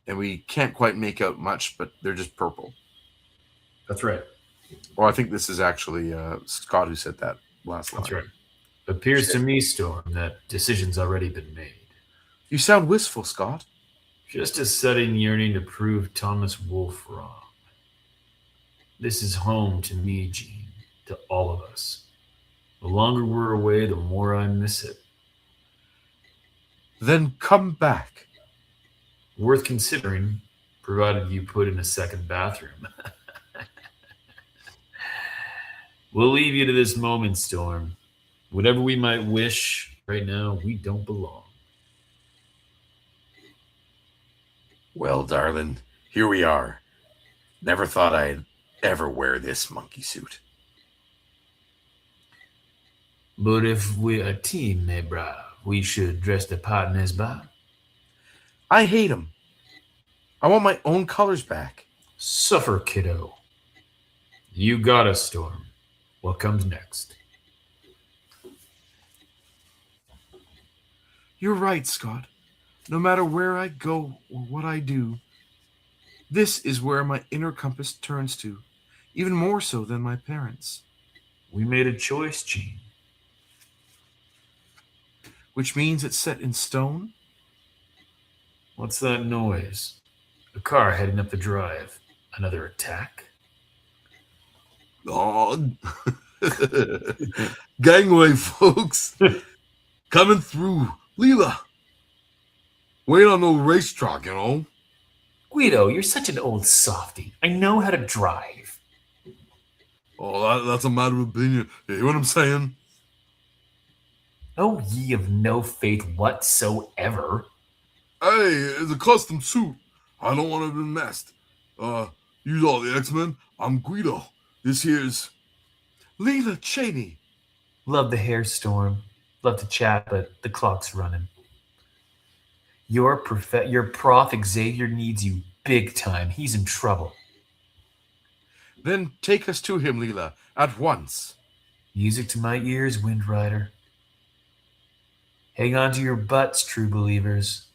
And we can't quite make out much, but they're just purple. That's right. Well, I think this is actually Scott who said that last line. That's right. Appears to me, Storm, that decision's already been made. You sound wistful, Scott. Just a sudden yearning to prove Thomas Wolfe wrong. This is home to me, Jean, to all of us. The longer we're away, the more I miss it. Then come back. Worth considering, provided you put in a second bathroom. We'll leave you to this moment, Storm. Whatever we might wish right now, we don't belong. Well, darling, here we are. Never thought I'd ever wear this monkey suit. But if we're a team, mes braves, we should dress the partners by. I hate them. I want my own colors back. Suffer, kiddo. You got us, Storm. What comes next? You're right, Scott. No matter where I go or what I do, this is where my inner compass turns to, even more so than my parents. We made a choice, Gene. Which means it's set in stone? What's that noise? A car heading up the drive. Another attack? Oh, gangway, folks. Coming through. Leela. Wait on no racetrack, you know. Guido, you're such an old softy. I know how to drive. Oh, that's a matter of opinion. You hear what I'm saying? Oh, ye of no faith whatsoever. Hey, it's a custom suit. I don't want to be messed. You all the X-Men. I'm Guido. This here's Leela Cheney. Love the hair, Storm. Love to chat, but the clock's running. Your Prof Xavier needs you big time. He's in trouble. Then take us to him, Leela, at once. Music to my ears, Wind Rider. Hang on to your butts, true believers,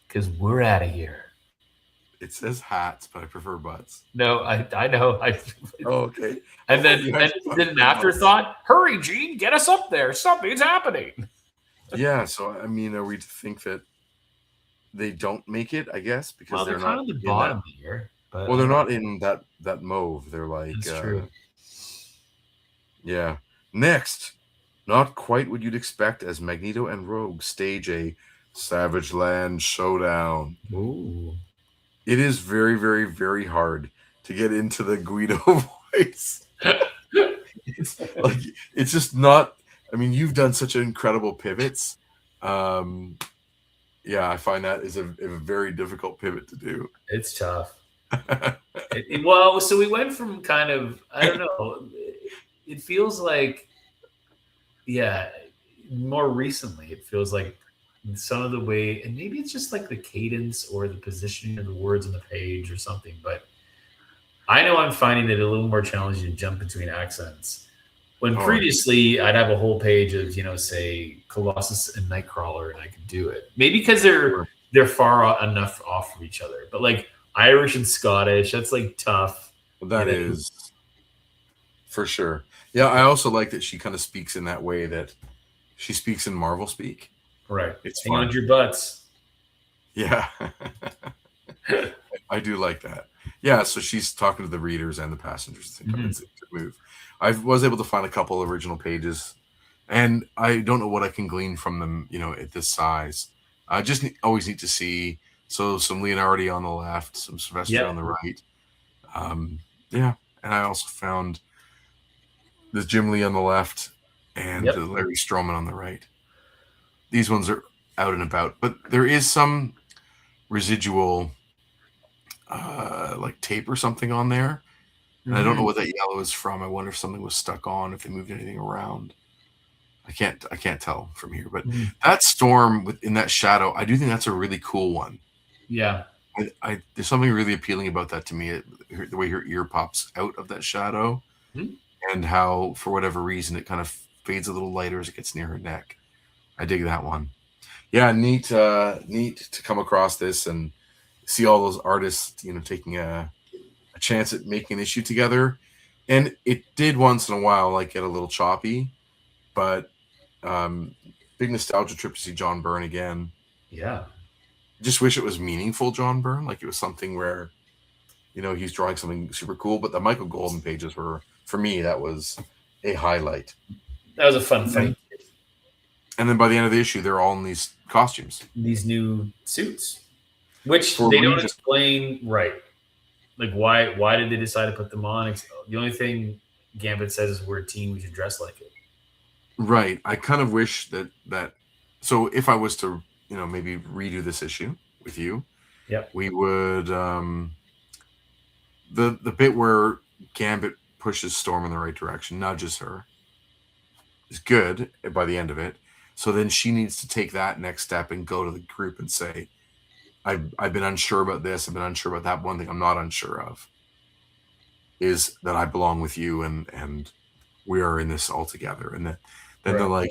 because we're out of here. It says hats, but I prefer butts. No, I know. Oh, okay. And then an afterthought. Hurry, Gene, get us up there. Something's happening. Yeah, so I mean, are we to think that they don't make it? I guess because They're not kind of the bottom here. But, well, they're not in that mauve. They're like That's true. Yeah. Next, not quite what you'd expect as Magneto and Rogue stage a Savage Land showdown. Ooh. It is very, very, very hard to get into the Guido voice. It's just not. I mean, you've done such incredible pivots. Yeah, I find that is a very difficult pivot to do. It's tough. Well, so we went from kind of, I don't know, it feels like, yeah, more recently, it feels like some of the way, and maybe it's just like the cadence or the positioning of the words on the page or something, but I know I'm finding it a little more challenging to jump between accents. When previously I'd have a whole page of, say, Colossus and Nightcrawler, and I could do it. Maybe because they're far enough off from each other, but like Irish and Scottish, that's like tough. That is for sure. Yeah, I also like that she kind of speaks in that way that she speaks in Marvel speak. Right. It's Hang fun. on to your butts. Yeah. I do like that. Yeah, so she's talking to the readers and the passengers. It's a good move. I was able to find a couple original pages, and I don't know what I can glean from them, at this size. I just always need to see. So some Leonardi on the left, some Sylvester on the right. Yeah, and I also found the Jim Lee on the left and the Larry Stroman on the right. These ones are out and about, but there is some residual like tape or something on there. And I don't know what that yellow is from. I wonder if something was stuck on, if they moved anything around. I can't tell from here. But that storm in that shadow, I do think that's a really cool one. Yeah. There's something really appealing about that to me. The way her ear pops out of that shadow and how, for whatever reason, it kind of fades a little lighter as it gets near her neck. I dig that one. Yeah, neat to come across this and see all those artists, taking a chance at making an issue together. And it did once in a while like get a little choppy, but big nostalgia trip to see John Byrne again. Yeah. Just wish it was meaningful John Byrne, like it was something where he's drawing something super cool. But the Michael Golden pages were, for me, that was a highlight. That was a fun thing. And then by the end of the issue, they're all in these costumes, these new suits, which they don't explain right. Like why did they decide to put them on? The only thing Gambit says is we're a team, we should dress like it. Right. I kind of wish that so if I was to, maybe redo this issue with you, Yep. we would the bit where Gambit pushes Storm in the right direction, nudges her, is good by the end of it. So then she needs to take that next step and go to the group and say, I've been unsure about this, I've been unsure about that. One thing I'm not unsure of is that I belong with you and we are in this all together. And then Right.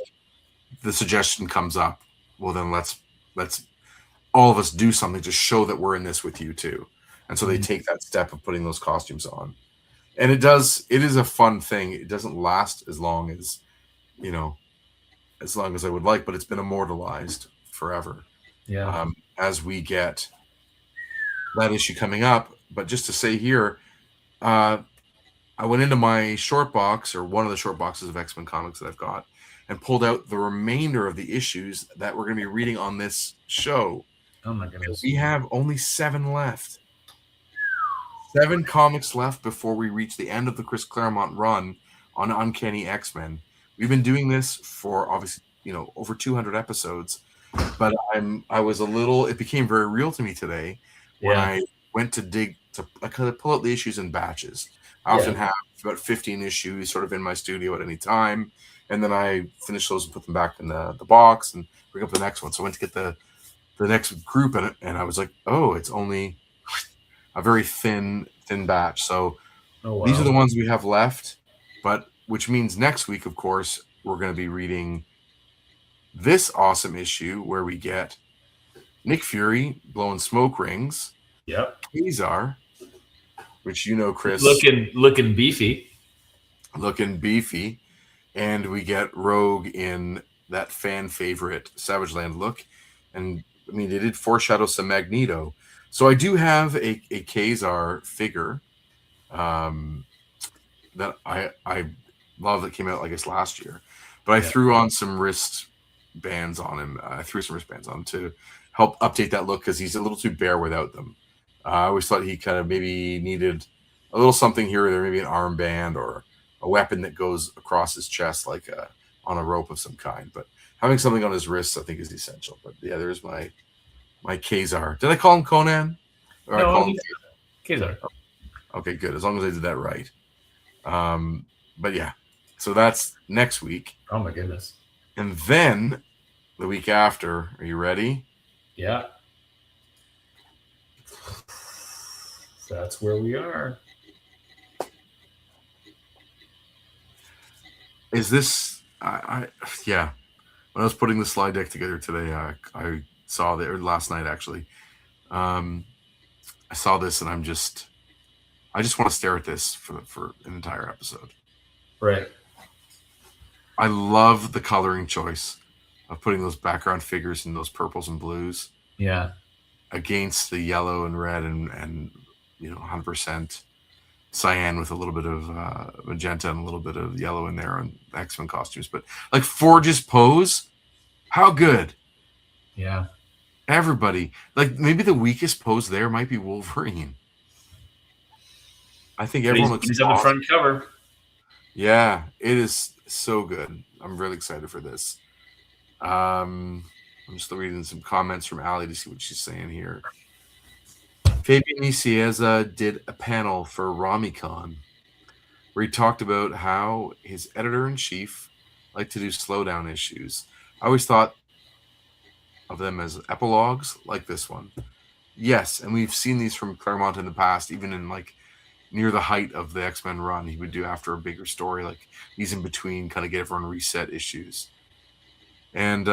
the suggestion comes up, well then let's all of us do something to show that we're in this with you too. And so they take that step of putting those costumes on. And it is a fun thing. It doesn't last as long as, as long as I would like, but it's been immortalized forever. Yeah. As we get that issue coming up. But just to say here, I went into my short box, or one of the short boxes of X-Men comics that I've got, and pulled out the remainder of the issues that we're going to be reading on this show. Oh my goodness. We have only 7 left. 7 comics left before we reach the end of the Chris Claremont run on Uncanny X-Men. We've been doing this for obviously, over 200 episodes, but it became very real to me today when I went to I kind of pull out the issues in batches. I often have about 15 issues sort of in my studio at any time, and then I finish those and put them back in the box and bring up the next one. So I went to get the next group and I was like, oh, it's only a very thin batch. So these are the ones we have left, but which means next week, of course, we're going to be reading this awesome issue where we get Nick Fury blowing smoke rings. Yep. Kazar, which Chris, looking beefy. Looking beefy, and we get Rogue in that fan favorite Savage Land look, and I mean they did foreshadow some Magneto. So I do have a Kazar figure that I love that came out, I guess, last year. But I threw on some wristbands on him. I threw some wristbands on him to help update that look because he's a little too bare without them. I always thought he kind of maybe needed a little something here or there, maybe an armband or a weapon that goes across his chest like on a rope of some kind. But having something on his wrists, I think, is essential. But yeah, there's my Kazar. Did I call him Conan? Or no, I call him Kazar. Okay, good. As long as I did that right. But yeah, so that's next week. Oh my goodness. And then the week after, are you ready? Yeah. That's where we are. Is this yeah. When I was putting the slide deck together today, I saw that, or last night actually. I saw this and I just want to stare at this for an entire episode. Right. I love the coloring choice of putting those background figures in those purples and blues. Yeah. Against the yellow and red and 100% cyan with a little bit of magenta and a little bit of yellow in there on X-Men costumes. But like Forge's pose, how good. Yeah. Everybody, like maybe the weakest pose there might be Wolverine. I think everyone looks he's on the front cover. Yeah, it is so good. I'm really excited for this. I'm just reading some comments from Allie to see what she's saying here. Fabian Nicieza did a panel for Ramicon where he talked about how his editor-in-chief liked to do slowdown issues. I always thought of them as epilogues like this one. Yes, and we've seen these from Claremont in the past, even in like near the height of the X-Men run. He would do after a bigger story, like these in between, kind of get everyone reset issues. And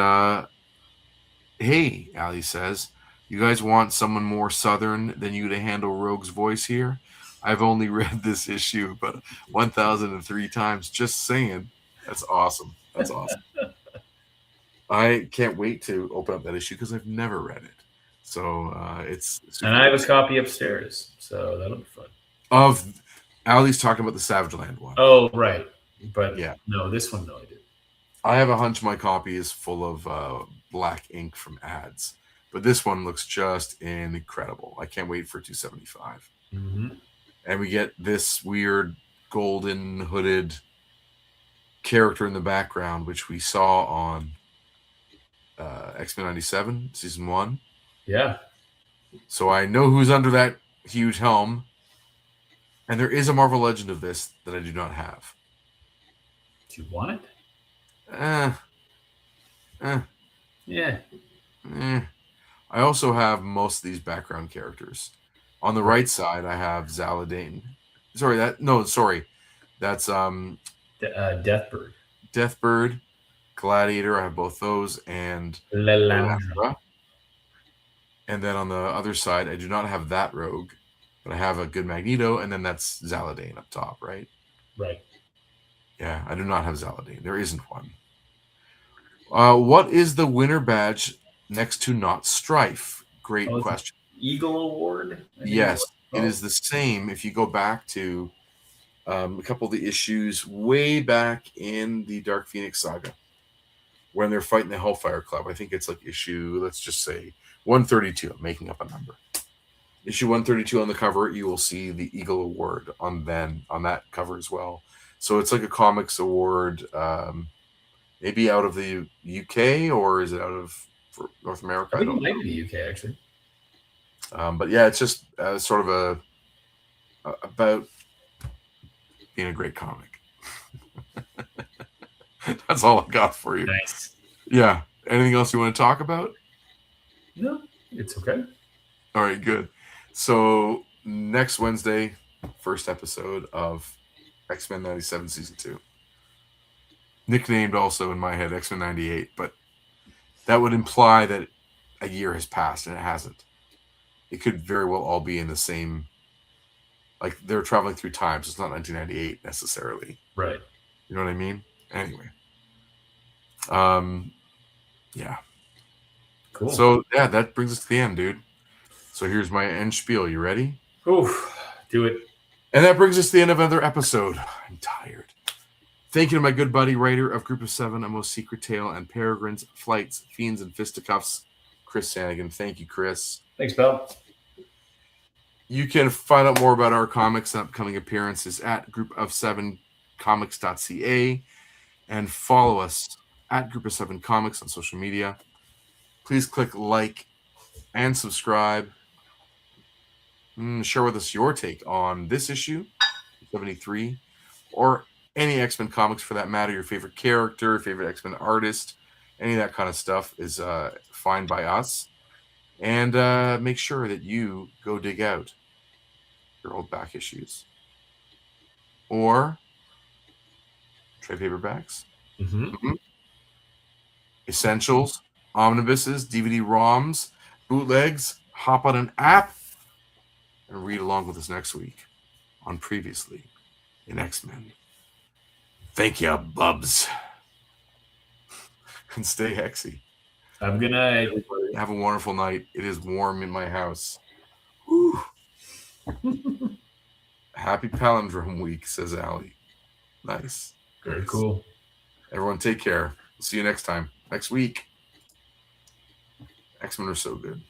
hey, Ali says, you guys want someone more Southern than you to handle Rogue's voice here? I've only read this issue about 1,003 times. Just saying. That's awesome. That's awesome. I can't wait to open up that issue because I've never read it. So it's super and I have a copy upstairs, so that'll be fun. Of Ali's talking about the Savage Land one. Oh, right. But yeah, no, this one, no, I did. I have a hunch my copy is full of black ink from ads, but this one looks just incredible. I can't wait for 275. Mm-hmm. And we get this weird golden hooded character in the background, which we saw on X-Men 97, Season 1. Yeah. So I know who's under that huge helm. And there is a Marvel Legend of this that I do not have. Do you want it? Yeah. Yeah. I also have most of these background characters. On the right side, I have Zaladane. That's Deathbird. Deathbird, Gladiator. I have both those, and Lilandra. And then on the other side, I do not have that rogue, but I have a good Magneto, and then that's Zaladane up top, right? Right. Yeah, I do not have Zaladane. There isn't one. What is the winner badge next to Not Strife? Great question. Eagle Award? Yes, it is the same if you go back to a couple of the issues way back in the Dark Phoenix saga when they're fighting the Hellfire Club. I think it's like issue, let's just say 132. I'm making up a number. Issue 132 on the cover, you will see the Eagle Award on that cover as well. So it's like a comics award, maybe out of the UK, or is it out of North America? I think it might be the UK, actually. But yeah, it's just sort of about being a great comic. That's all I got for you. Nice. Yeah. Anything else you want to talk about? No, it's okay. All right, good. So next Wednesday, first episode of X-Men 97 Season 2. Nicknamed also in my head X-Men 98, but that would imply that a year has passed, and it hasn't. It could very well all be in the same, like they're traveling through time, so it's not 1998 necessarily. Right. You know what I mean? Anyway. Yeah. Cool. So yeah, that brings us to the end, dude. So here's my end spiel. You ready? Oof. Do it. And that brings us to the end of another episode. I'm tired. Thank you to my good buddy, writer of Group of Seven, A Most Secret Tale, and Peregrines, Flights, Fiends, and Fisticuffs, Chris Sanigan. Thank you, Chris. Thanks, pal. You can find out more about our comics and upcoming appearances at group7comics.ca and follow us at Group of Seven Comics on social media. Please click like and subscribe. Share with us your take on this issue, 73, or any X-Men comics for that matter. Your favorite character, favorite X-Men artist, any of that kind of stuff is fine by us. And make sure that you go dig out your old back issues or trade paperbacks, essentials, omnibuses, DVD ROMs, bootlegs. Hop on an app and read along with us next week on Previously in X-Men. Thank you, bubs. And stay hexy. Have a good night. Everybody have a wonderful night. It is warm in my house. Whew. Happy Palindrome Week, says Allie. Nice. Very cool. Everyone take care. See you next time. Next week. X-Men are so good.